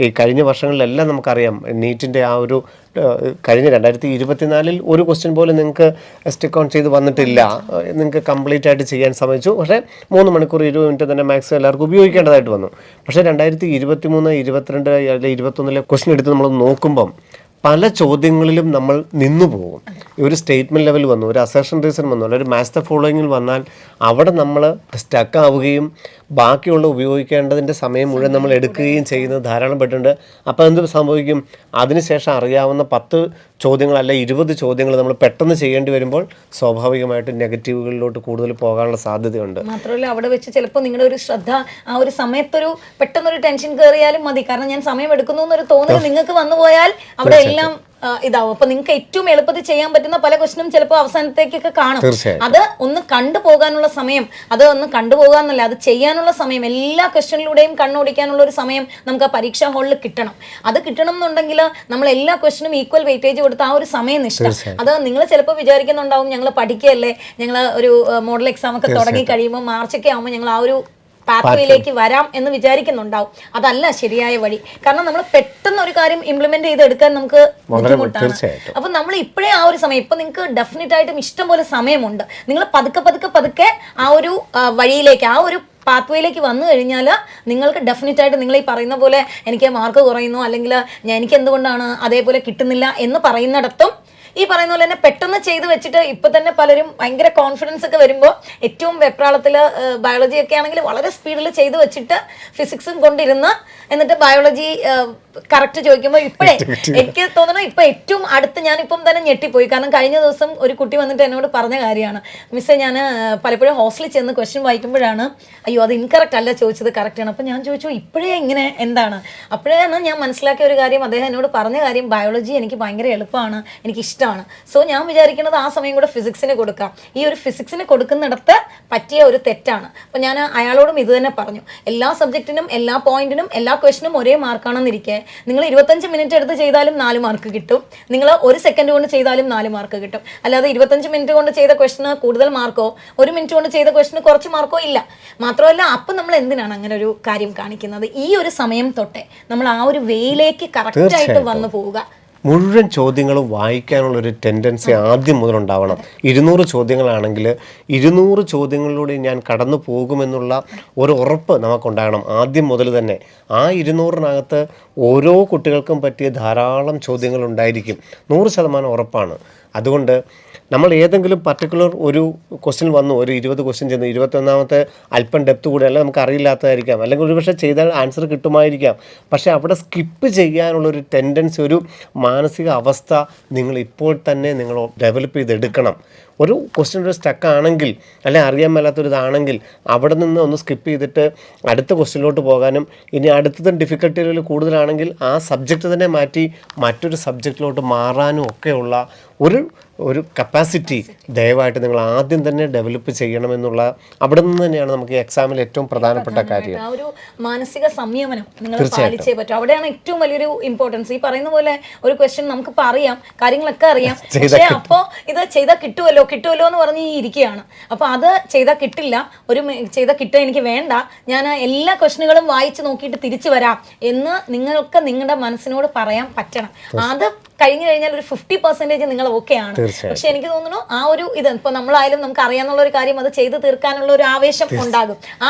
ഈ കഴിഞ്ഞ വർഷങ്ങളിലെല്ലാം നമുക്കറിയാം നീറ്റിൻ്റെ ആ ഒരു കഴിഞ്ഞ 2024 ഒരു ക്വസ്റ്റ്യൻ പോലും നിങ്ങൾക്ക് സ്റ്റിക്ക് ഓൺ ചെയ്ത് വന്നിട്ടില്ല. നിങ്ങൾക്ക് കംപ്ലീറ്റ് ആയിട്ട് ചെയ്യാൻ ശ്രമിച്ചു. പക്ഷേ 3 മണിക്കൂർ 20 മിനിറ്റ് തന്നെ മാക്സിമം എല്ലാവർക്കും ഉപയോഗിക്കേണ്ടതായിട്ട് വന്നു. പക്ഷേ 2023, 22 അല്ലെങ്കിൽ 21 ക്വസ്റ്റ്യൻ എടുത്ത് നമ്മൾ നോക്കുമ്പം പല ചോദ്യങ്ങളിലും നമ്മൾ നിന്നു പോകും. ഒരു സ്റ്റേറ്റ്മെൻറ്റ് ലെവൽ വന്നു, ഒരു അസർഷൻ റീസൺ വന്നു, അല്ലെങ്കിൽ ഒരു മാച്ച് ദ ഫോളോയിങ്ങിൽ വന്നാൽ അവിടെ നമ്മൾ സ്റ്റക്ക് ആവുകയും ബാക്കിയുള്ള ഉപയോഗിക്കേണ്ടതിൻ്റെ സമയം മുഴുവൻ നമ്മൾ എടുക്കുകയും ചെയ്യുന്നത് ധാരാളം പെട്ടുണ്ട്. അപ്പോൾ എന്ത് സംഭവിക്കും? അതിനുശേഷം അറിയാവുന്ന 10 ചോദ്യങ്ങളല്ല 20 ചോദ്യങ്ങൾ നമ്മൾ പെട്ടെന്ന് ചെയ്യേണ്ടി വരുമ്പോൾ സ്വാഭാവികമായിട്ടും നെഗറ്റീവുകളിലോട്ട് കൂടുതൽ പോകാനുള്ള സാധ്യതയുണ്ട്. മാത്രമല്ല അവിടെ വെച്ച് ചിലപ്പോൾ നിങ്ങളുടെ ഒരു ശ്രദ്ധ ആ ഒരു സമയത്തൊരു പെട്ടെന്നൊരു ടെൻഷൻ കയറിയാലും മതി. കാരണം ഞാൻ സമയം എടുക്കുന്നു എന്നൊരു തോന്നൽ നിങ്ങൾക്ക് വന്നു പോയാൽ അവിടെ എല്ലാം ഇതാവും. അപ്പൊ നിങ്ങൾക്ക് ഏറ്റവും എളുപ്പത്തിൽ ചെയ്യാൻ പറ്റുന്ന പല ക്വസ്റ്റനും ചിലപ്പോൾ അവസാനത്തേക്കൊക്കെ കാണും. അത് ഒന്ന് കണ്ടുപോകാനുള്ള സമയം, അത് ഒന്ന് കണ്ടുപോകാന്നല്ല, അത് ചെയ്യാനുള്ള സമയം, എല്ലാ ക്വസ്റ്റനിലൂടെയും കണ്ണോടിക്കാനുള്ള ഒരു സമയം നമുക്ക് ആ പരീക്ഷാ ഹാളിൽ കിട്ടണം. അത് കിട്ടണം എന്നുണ്ടെങ്കിൽ നമ്മൾ എല്ലാ ക്വസ്റ്റനും ഈക്വൽ വെയിറ്റേജ് കൊടുത്ത് ആ ഒരു സമയം നിഷ്ഠ. അത് നിങ്ങൾ ചിലപ്പോൾ വിചാരിക്കുന്നുണ്ടാവും ഞങ്ങൾ പഠിക്കുകയല്ലേ, ഞങ്ങൾ ഒരു മോഡൽ എക്സാം ഒക്കെ തുടങ്ങി കഴിയുമ്പോൾ മാർച്ചൊക്കെ ആകുമ്പോൾ ഞങ്ങൾ ആ ഒരു പാത്വേയിലേക്ക് വരാം എന്ന് വിചാരിക്കുന്നുണ്ടാവും. അതല്ല ശരിയായ വഴി. കാരണം നമ്മൾ പെട്ടെന്ന് ഒരു കാര്യം ഇംപ്ലിമെന്റ് ചെയ്തെടുക്കാൻ നമുക്ക് ബുദ്ധിമുട്ടാണ്. അപ്പൊ നമ്മൾ ഇപ്പോഴേ ആ ഒരു സമയം, ഇപ്പൊ നിങ്ങൾക്ക് ഡെഫിനറ്റ് ആയിട്ടും ഇഷ്ടം പോലെ സമയമുണ്ട്. നിങ്ങൾ പതുക്കെ ആ ഒരു വഴിയിലേക്ക്, ആ ഒരു പാത്വേയിലേക്ക് വന്നു കഴിഞ്ഞാൽ നിങ്ങൾക്ക് ഡെഫിനറ്റ് ആയിട്ട് നിങ്ങൾ ഈ പറയുന്ന പോലെ എനിക്ക് മാർക്ക് കുറയുന്നു അല്ലെങ്കിൽ എനിക്ക് എന്തുകൊണ്ടാണ് അതേപോലെ കിട്ടുന്നില്ല എന്ന് പറയുന്നിടത്തും ഈ പറയുന്ന പോലെ തന്നെ പെട്ടെന്ന് ചെയ്ത് വെച്ചിട്ട് ഇപ്പൊ തന്നെ പലരും ഭയങ്കര കോൺഫിഡൻസ് ഒക്കെ വരുമ്പോൾ ഏറ്റവും വെപ്രാളത്തിൽ ബയോളജി ഒക്കെ ആണെങ്കിൽ വളരെ സ്പീഡിൽ ചെയ്ത് വെച്ചിട്ട് ഫിസിക്സും കൊണ്ടിരുന്ന് എന്നിട്ട് ബയോളജി കറക്റ്റ് ചോദിക്കുമ്പോൾ ഇപ്പോഴേ എനിക്ക് തോന്നുന്നു ഇപ്പൊ ഏറ്റവും അടുത്ത് ഞാനിപ്പം തന്നെ ഞെട്ടിപ്പോയി. കാരണം കഴിഞ്ഞ ദിവസം ഒരു കുട്ടി വന്നിട്ട് എന്നോട് പറഞ്ഞ കാര്യമാണ്, മിസ്സേ ഞാൻ പലപ്പോഴും ഹോസ്റ്റലിൽ ചെന്ന് ക്വസ്റ്റ്യൻ വായിക്കുമ്പോഴാണ് അയ്യോ അത് ഇൻകറക്റ്റ് അല്ല ചോദിച്ചത് കറക്റ്റാണ്. അപ്പം ഞാൻ ചോദിച്ചു ഇപ്പോഴേ ഇങ്ങനെ എന്താണ്? അപ്പോഴാണ് ഞാൻ മനസ്സിലാക്കിയ ഒരു കാര്യം, അദ്ദേഹം എന്നോട് പറഞ്ഞ കാര്യം ബയോളജി എനിക്ക് ഭയങ്കര എളുപ്പമാണ്, എനിക്ക് ഇഷ്ടമാണ്. സോ ഞാൻ വിചാരിക്കുന്നത് ആ സമയം കൂടെ ഫിസിക്സിന് കൊടുക്കാം. ഈ ഒരു ഫിസിക്സിന് കൊടുക്കുന്നിടത്ത് പറ്റിയ ഒരു തെറ്റാണ്. അപ്പം ഞാൻ അയാളോടും ഇത് തന്നെ പറഞ്ഞു, എല്ലാ സബ്ജക്റ്റിനും എല്ലാ പോയിന്റിനും എല്ലാ ക്വസ്റ്റനും ഒരേ മാർക്കാണെന്നിരിക്കെ നിങ്ങൾ 25 മിനിറ്റ് എടുത്ത് ചെയ്താലും 4 മാർക്ക് കിട്ടും, നിങ്ങൾ 1 സെക്കൻഡ് കൊണ്ട് ചെയ്താലും 4 മാർക്ക് കിട്ടും. അല്ലാതെ 25 മിനിറ്റ് കൊണ്ട് ചെയ്ത ക്വസ്റ്റന് കൂടുതൽ മാർക്കോ 1 മിനിറ്റ് കൊണ്ട് ചെയ്ത ക്വസ്റ്റന് കുറച്ച് മാർക്കോ ഇല്ല. മാത്രമല്ല അപ്പം നമ്മൾ എന്തിനാണ് അങ്ങനെ ഒരു കാര്യം കാണിക്കുന്നത്? ഈ ഒരു സമയം തൊട്ടേ നമ്മൾ ആ ഒരു വേയിലേക്ക് കറക്റ്റായിട്ട് വന്നു പോവുക. മുഴുവൻ ചോദ്യങ്ങളും വായിക്കാനുള്ളൊരു ടെൻഡൻസി ആദ്യം മുതലുണ്ടാവണം. 200 ചോദ്യങ്ങളാണെങ്കിൽ 200 ചോദ്യങ്ങളിലൂടെ ഞാൻ കടന്നു പോകുമെന്നുള്ള ഒരു ഉറപ്പ് നമുക്കുണ്ടാകണം ആദ്യം മുതൽ തന്നെ. ആ 200-നകത്ത് ഓരോ കുട്ടികൾക്കും പറ്റിയ ധാരാളം ചോദ്യങ്ങൾ ഉണ്ടായിരിക്കും, 100% ഉറപ്പാണ്. അതുകൊണ്ട് നമ്മൾ ഏതെങ്കിലും പർട്ടിക്കുലർ ഒരു ക്വസ്റ്റ്യൻ വന്നു, ഒരു 20 ക്വസ്റ്റ്യൻ ചെന്നു, 21-ാമത്തെ അല്പം ഡെപ്ത് കൂടി അല്ലെങ്കിൽ നമുക്ക് അറിയില്ലാത്തതായിരിക്കാം, അല്ലെങ്കിൽ ഒരുപക്ഷെ ചെയ്താൽ ആൻസർ കിട്ടുമായിരിക്കാം. പക്ഷേ അവിടെ സ്കിപ്പ് ചെയ്യാനുള്ളൊരു ടെൻഡൻസി, ഒരു മാനസിക അവസ്ഥ നിങ്ങൾ ഇപ്പോൾ തന്നെ നിങ്ങൾ ഡെവലപ്പ് ചെയ്തെടുക്കണം. ഒരു ക്വസ്റ്റ്യൻ ഒരു സ്റ്റക്ക് ആണെങ്കിൽ അല്ലെങ്കിൽ അറിയാൻ മേലാത്തൊരിതാണെങ്കിൽ അവിടെ നിന്ന് ഒന്ന് സ്കിപ്പ് ചെയ്തിട്ട് അടുത്ത ക്വസ്റ്റ്യനിലോട്ട് പോകാനും, ഇനി അടുത്തതും ഡിഫിക്കൽട്ടി ലെവൽ കൂടുതലാണെങ്കിൽ ആ സബ്ജക്റ്റ് തന്നെ മാറ്റി മറ്റൊരു സബ്ജക്റ്റിലോട്ട് മാറാനും ഒക്കെയുള്ള ഒരു കപ്പാസിറ്റി ദയവായിട്ട് നിങ്ങൾ ആദ്യം തന്നെ ഡെവലപ്പ് ചെയ്യണമെന്നുള്ള അവിടെ നിന്ന് തന്നെയാണ് നമുക്ക് എക്സാമിൽ ഏറ്റവും പ്രധാനപ്പെട്ട കാര്യം. ആ ഒരു മാനസിക സംയമനം നിങ്ങൾ പാലിച്ചേ പറ്റും. അവിടെയാണ് ഏറ്റവും വലിയൊരു ഇമ്പോർട്ടൻസ്. ഈ പറയുന്ന പോലെ ഒരു ക്വസ്റ്റ്യൻ നമുക്കിപ്പോൾ അറിയാം, കാര്യങ്ങളൊക്കെ അറിയാം, പക്ഷേ അപ്പോൾ ഇത് ചെയ്താൽ കിട്ടുമല്ലോ എന്ന് പറഞ്ഞ് ഇരിക്കുകയാണ്. അപ്പോൾ അത് ചെയ്താൽ കിട്ടില്ല, ചെയ്താൽ കിട്ടുക എനിക്ക് വേണ്ട, ഞാൻ എല്ലാ ക്വസ്റ്റ്യനുകളും വായിച്ച് നോക്കിയിട്ട് തിരിച്ചു വരാം എന്ന് നിങ്ങൾക്ക് നിങ്ങളുടെ മനസ്സിനോട് പറയാൻ പറ്റണം. അത് കഴിഞ്ഞു കഴിഞ്ഞാൽ ഒരു 50% നിങ്ങൾ ഓക്കെ ആണ്. പക്ഷെ എനിക്ക് തോന്നുന്നു ആ ഒരു ഇത് ഇപ്പൊ നമ്മളായാലും നമുക്ക് അറിയാന്നുള്ള ഒരു കാര്യം അത് ചെയ്ത് തീർക്കാനുള്ള ഒരു ആവേശം ഉണ്ടാകും.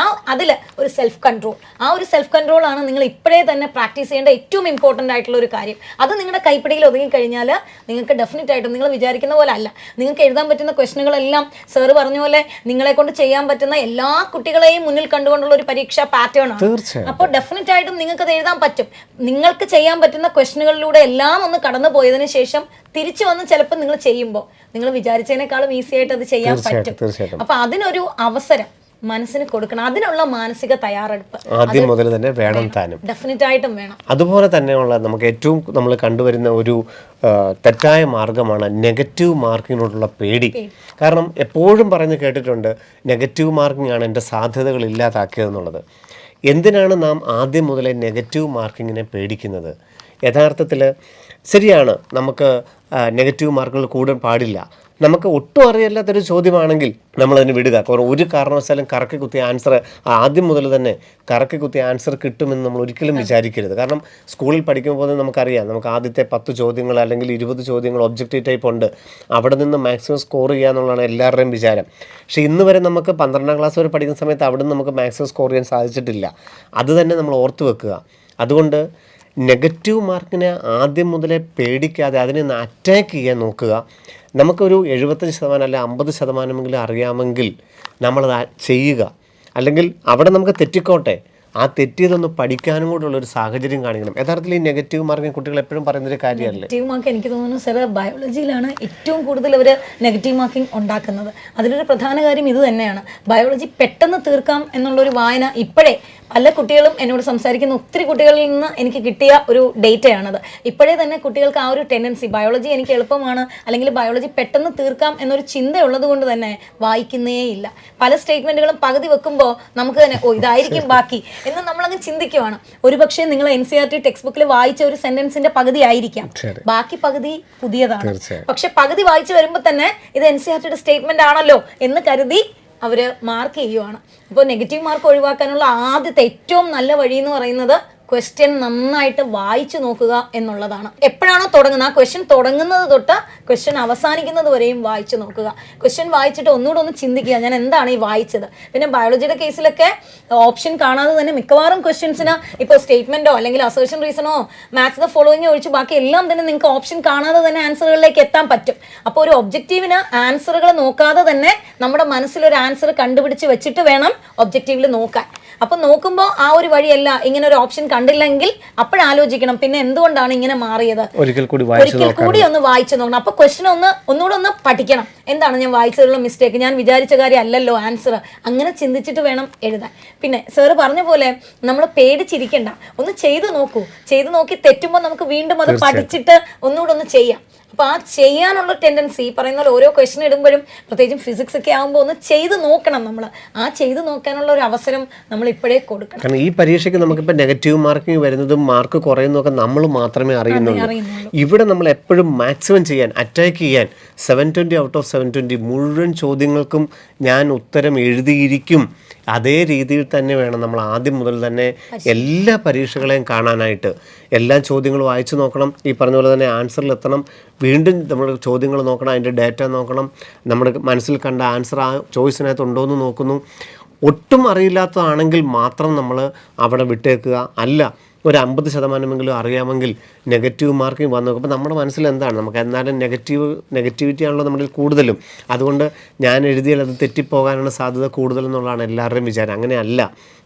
അതില് ഒരു സെൽഫ് കൺട്രോൾ, ആ ഒരു സെൽഫ് കൺട്രോൾ ആണ് നിങ്ങൾ ഇപ്പോഴേ തന്നെ പ്രാക്ടീസ് ചെയ്യേണ്ട ഏറ്റവും ഇമ്പോർട്ടൻ്റ് ആയിട്ടുള്ള ഒരു കാര്യം. അത് നിങ്ങളുടെ കൈപ്പിടിയിൽ ഒതുങ്ങി കഴിഞ്ഞാൽ നിങ്ങൾക്ക് ഡെഫിനറ്റ് ആയിട്ടും നിങ്ങൾ വിചാരിക്കുന്ന പോലെ അല്ല, നിങ്ങൾക്ക് എഴുതാൻ പറ്റുന്ന ക്വസ്റ്റനുകളെല്ലാം സാറ് പറഞ്ഞ പോലെ നിങ്ങളെ കൊണ്ട് ചെയ്യാൻ പറ്റുന്ന എല്ലാ കുട്ടികളെയും മുന്നിൽ കണ്ടുകൊണ്ടുള്ള ഒരു പരീക്ഷാ പാറ്റേൺ ആണ്. അപ്പോൾ ഡെഫിനറ്റ് ആയിട്ടും നിങ്ങൾക്ക് അത് എഴുതാൻ പറ്റും. നിങ്ങൾക്ക് ചെയ്യാൻ പറ്റുന്ന ക്വസ്റ്റനുകളിലൂടെ എല്ലാം ഒന്ന് കടന്നു പോയതിനു ശേഷം തിരിച്ചു വന്ന് ചിലപ്പോൾ നിങ്ങൾ ചെയ്യുമ്പോൾ നിങ്ങൾ വിചാരിച്ചതിനേക്കാളും ഈസി ആയിട്ട് അത് ചെയ്യാൻ പറ്റും. അപ്പൊ അതിനൊരു അവസരം മനസ്സിന് കൊടുക്കണം, അതിനുള്ള മാനസിക തയ്യാറെടുപ്പ് ആദ്യം മുതൽ തന്നെ വേണം താനും, ഡെഫിനറ്റ് ആയിട്ടും വേണം. അതുപോലെ തന്നെയുള്ള നമുക്ക് ഏറ്റവും നമ്മൾ കണ്ടുവരുന്ന ഒരു തെറ്റായ മാർഗമാണ് നെഗറ്റീവ് മാർക്കിങ്ങിനോടുള്ള പേടി. കാരണം എപ്പോഴും പറഞ്ഞ് കേട്ടിട്ടുണ്ട് നെഗറ്റീവ് മാർക്കിംഗ് ആണ് എൻ്റെ സാധ്യതകൾ ഇല്ലാതാക്കിയതെന്നുള്ളത്. എന്തിനാണ് നാം ആദ്യം മുതലേ നെഗറ്റീവ് മാർക്കിങ്ങിനെ പേടിക്കുന്നത്? യഥാർത്ഥത്തിൽ ശരിയാണ്, നമുക്ക് നെഗറ്റീവ് മാർക്കുകൾ കൂടാൻ പാടില്ല. നമുക്ക് ഒട്ടും അറിയില്ലാത്തൊരു ചോദ്യമാണെങ്കിൽ നമ്മളതിന് വിടുക. ഒരു കാരണവശാലും കറക്കി കുത്തിയ ആൻസർ ആദ്യം മുതൽ തന്നെ കറക്കി കുത്തിയ ആൻസർ കിട്ടുമെന്ന് നമ്മൾ ഒരിക്കലും വിചാരിക്കരുത്. കാരണം സ്കൂളിൽ പഠിക്കുമ്പോൾ നമുക്കറിയാം, നമുക്ക് ആദ്യത്തെ 10 ചോദ്യങ്ങൾ അല്ലെങ്കിൽ 20 ചോദ്യങ്ങൾ ഒബ്ജക്റ്റീവ് ടൈപ്പ് ഉണ്ട്, അവിടെ നിന്ന് മാക്സിമം സ്കോർ ചെയ്യുക എന്നുള്ളതാണ് എല്ലാവരുടെയും വിചാരം. പക്ഷേ ഇന്ന് വരെ നമുക്ക് 12ാം ക്ലാസ് വരെ പഠിക്കുന്ന സമയത്ത് അവിടെ നിന്ന് നമുക്ക് മാക്സിമം സ്കോർ ചെയ്യാൻ സാധിച്ചിട്ടില്ല. അത് തന്നെ നമ്മൾ ഓർത്ത് വെക്കുക. അതുകൊണ്ട് നെഗറ്റീവ് മാർക്കിനെ ആദ്യം മുതലേ പേടിക്കാതെ അതിനെ ഒന്ന് അറ്റാക്ക് ചെയ്യാൻ നോക്കുക. നമുക്കൊരു 75% അല്ല 50% അറിയാമെങ്കിൽ നമ്മളത് ചെയ്യുക. അല്ലെങ്കിൽ അവിടെ നമുക്ക് തെറ്റിക്കോട്ടെ, ആ തെറ്റിയതൊന്ന് പഠിക്കാനും കൂടെയുള്ളൊരു സാഹചര്യം കാണിക്കണം. യഥാർത്ഥത്തിൽ ഈ നെഗറ്റീവ് മാർക്കിങ് കുട്ടികൾ എപ്പോഴും പറയുന്നൊരു കാര്യമല്ലേ. നെഗറ്റീവ് മാർക്ക് എനിക്ക് തോന്നുന്നു സാർ ബയോളജിയിലാണ് ഏറ്റവും കൂടുതൽ അവർ നെഗറ്റീവ് മാർക്കിംഗ് ഉണ്ടാക്കുന്നത്. അതിലൊരു പ്രധാന കാര്യം ഇത് തന്നെയാണ്. ബയോളജി പെട്ടെന്ന് തീർക്കാം എന്നുള്ളൊരു വായന ഇപ്പോഴേ പല കുട്ടികളും എന്നോട് സംസാരിക്കുന്ന ഒത്തിരി കുട്ടികളിൽ നിന്ന് എനിക്ക് കിട്ടിയ ഒരു ഡേറ്റയാണത്. ഇപ്പോഴേ തന്നെ കുട്ടികൾക്ക് ആ ഒരു ടെൻഡൻസി, ബയോളജി എനിക്ക് എളുപ്പമാണ് അല്ലെങ്കിൽ ബയോളജി പെട്ടെന്ന് തീർക്കാം എന്നൊരു ചിന്തയുള്ളത് കൊണ്ട് തന്നെ വായിക്കുന്നേ ഇല്ല. പല സ്റ്റേറ്റ്മെന്റുകളും പകുതി വെക്കുമ്പോൾ നമുക്ക് തന്നെ ഇതായിരിക്കും ബാക്കി എന്ന് നമ്മളങ്ങ് ചിന്തിക്കുവാണ്. ഒരുപക്ഷെ നിങ്ങൾ NCERT ടെക്സ്റ്റ് ബുക്കിൽ വായിച്ച ഒരു സെന്റൻസിന്റെ പകുതി ആയിരിക്കാം, ബാക്കി പകുതി പുതിയതാണ്. പക്ഷെ പകുതി വായിച്ചു വരുമ്പോൾ തന്നെ ഇത് NCERTയുടെ സ്റ്റേറ്റ്മെന്റ് ആണല്ലോ എന്ന് കരുതി അവർ മാർക്ക് ചെയ്യുവാണ്. അപ്പോൾ നെഗറ്റീവ് മാർക്ക് ഒഴിവാക്കാനുള്ള ആദ്യത്തെ ഏറ്റവും നല്ല വഴി എന്ന് പറയുന്നത് ക്വസ്റ്റ്യൻ നന്നായിട്ട് വായിച്ചു നോക്കുക എന്നുള്ളതാണ്. എപ്പോഴാണോ തുടങ്ങുന്നത്, ആ ക്വസ്റ്റ്യൻ തുടങ്ങുന്നത് തൊട്ട് ക്വസ്റ്റ്യൻ അവസാനിക്കുന്നത് വരെയും വായിച്ചു നോക്കുക. ക്വസ്റ്റ്യൻ വായിച്ചിട്ട് ഒന്നുകൂടെ ഒന്ന് ചിന്തിക്കുക, ഞാൻ എന്താണ് ഈ വായിച്ചത്. പിന്നെ ബയോളജിയുടെ കേസിലൊക്കെ ഓപ്ഷൻ കാണാതെ തന്നെ മിക്കവാറും ക്വസ്റ്റ്യൻസിന് ഇപ്പോൾ സ്റ്റേറ്റ്മെന്റോ അല്ലെങ്കിൽ അസേർഷൻ റീസണോ മാച്ച് ദ ഫോളോയിങ് ഒഴിച്ച് ബാക്കി എല്ലാം തന്നെ നിങ്ങൾക്ക് ഓപ്ഷൻ കാണാതെ തന്നെ ആൻസറുകളിലേക്ക് എത്താൻ പറ്റും. അപ്പോൾ ഒരു ഒബ്ജക്റ്റീവിന് ആൻസറുകൾ നോക്കാതെ തന്നെ നമ്മുടെ മനസ്സിലൊരു ആൻസർ കണ്ടുപിടിച്ച് വെച്ചിട്ട് വേണം ഒബ്ജക്റ്റീവിൽ നോക്കാൻ. അപ്പോൾ നോക്കുമ്പോൾ ആ ഒരു വഴിയല്ല, ഇങ്ങനെ ഒരു ഓപ്ഷൻ കണ്ടില്ലെങ്കിൽ അപ്പോഴാലോചിക്കണം പിന്നെ എന്തുകൊണ്ടാണ് ഇങ്ങനെ മാറിയത്, ഒരിക്കൽ കൂടി ഒന്ന് വായിച്ചു നോക്കണം. അപ്പോൾ ക്വസ്റ്റ്യൻ ഒന്നുകൂടെ ഒന്ന് പഠിക്കണം. എന്താണ് ഞാൻ വായിച്ചതിലുള്ള മിസ്റ്റേക്ക്, ഞാൻ വിചാരിച്ച കാര്യം അല്ലല്ലോ ആൻസർ, അങ്ങനെ ചിന്തിച്ചിട്ട് വേണം എഴുതാൻ. പിന്നെ സാറ് പറഞ്ഞ പോലെ നമ്മൾ പേടിച്ചിരിക്കണ്ട, ഒന്ന് ചെയ്തു നോക്കൂ. ചെയ്തു നോക്കി തെറ്റുമ്പോൾ നമുക്ക് വീണ്ടും അത് പഠിച്ചിട്ട് ഒന്നുകൂടെ ഒന്ന് ചെയ്യാം. അപ്പോൾ ആ ചെയ്യാനുള്ള ടെൻഡൻസി പറയുന്ന പോലെ ഓരോ ക്വസ്റ്റ്യൻ ഇടുമ്പോഴും പ്രത്യേകിച്ചും ഫിസിക്സ് ഒക്കെ ആകുമ്പോൾ ഒന്ന് ചെയ്ത് നോക്കണം. നമ്മൾ ആ ചെയ്ത് നോക്കാനുള്ള ഒരു അവസരം നമ്മൾ ഇപ്പോഴേ കൊടുക്കണം. കാരണം ഈ പരീക്ഷയ്ക്ക് നമുക്കിപ്പോൾ നെഗറ്റീവ് മാർക്കിംഗ് വരുന്നതും മാർക്ക് കുറയുന്നതൊക്കെ നമ്മൾ മാത്രമേ അറിയുന്നുള്ളൂ. ഇവിടെ നമ്മൾ എപ്പോഴും മാക്സിമം ചെയ്യാൻ, അറ്റാക്ക് ചെയ്യാൻ 720 ഔട്ട് ഓഫ് 720 മുഴുവൻ ചോദ്യങ്ങൾക്കും ഞാൻ ഉത്തരം എഴുതിയിരിക്കും. അതേ രീതിയിൽ തന്നെ വേണം നമ്മൾ ആദ്യം മുതൽ തന്നെ എല്ലാ പരീക്ഷകളെയും കാണാനായിട്ട്. എല്ലാ ചോദ്യങ്ങളും വായിച്ചു നോക്കണം, ഈ പറഞ്ഞ പോലെ തന്നെ ആൻസറിലെത്തണം. വീണ്ടും നമ്മൾ ചോദ്യങ്ങൾ നോക്കണം, അതിൻ്റെ ഡാറ്റ നോക്കണം, നമ്മുടെ മനസ്സിൽ കണ്ട ആൻസർ ആ ചോയ്സിനകത്ത് ഉണ്ടോ എന്ന് നോക്കുന്നു. ഒട്ടും അറിയില്ലാത്തതാണെങ്കിൽ മാത്രം നമ്മൾ അവിടെ വിട്ടേക്കുക. അല്ല, ഒരു 50% അറിയാമെങ്കിൽ നെഗറ്റീവ് മാർക്കിംഗ് വന്നു നോക്കുമ്പോൾ നമ്മുടെ മനസ്സിൽ എന്താണ്, നമുക്ക് എന്നാലും നെഗറ്റിവിറ്റി ആണല്ലോ നമ്മളിൽ കൂടുതലും. അതുകൊണ്ട് ഞാൻ എഴുതിയാൽ അത് തെറ്റിപ്പോകാനുള്ള സാധ്യത കൂടുതലെന്നുള്ളതാണ് എല്ലാവരുടെയും വിചാരം. അങ്ങനെയല്ല,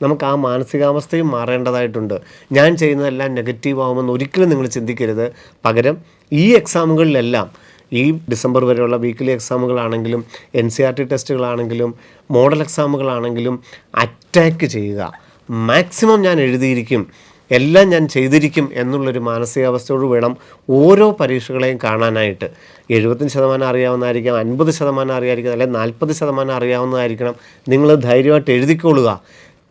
നമുക്ക് ആ മാനസികാവസ്ഥയും മാറേണ്ടതായിട്ടുണ്ട്. ഞാൻ ചെയ്യുന്നതെല്ലാം നെഗറ്റീവ് ആകുമെന്ന് ഒരിക്കലും നിങ്ങൾ ചിന്തിക്കരുത്. പകരം ഈ എക്സാമുകളിലെല്ലാം, ഈ ഡിസംബർ വരെയുള്ള വീക്കിലി എക്സാമുകളാണെങ്കിലും NCERT ടെസ്റ്റുകളാണെങ്കിലും മോഡൽ എക്സാമുകളാണെങ്കിലും അറ്റാക്ക് ചെയ്യുക. മാക്സിമം ഞാൻ എഴുതിയിരിക്കും, എല്ലാം ഞാൻ ചെയ്തിരിക്കും എന്നുള്ളൊരു മാനസികാവസ്ഥയോട് വേണം ഓരോ പരീക്ഷകളെയും കാണാനായിട്ട്. 75% അറിയാവുന്നതായിരിക്കാം, 50% അറിയാമായിരിക്കും, അല്ലെങ്കിൽ 40% അറിയാവുന്നതായിരിക്കണം. നിങ്ങൾ ധൈര്യമായിട്ട് എഴുതിക്കൊള്ളുക.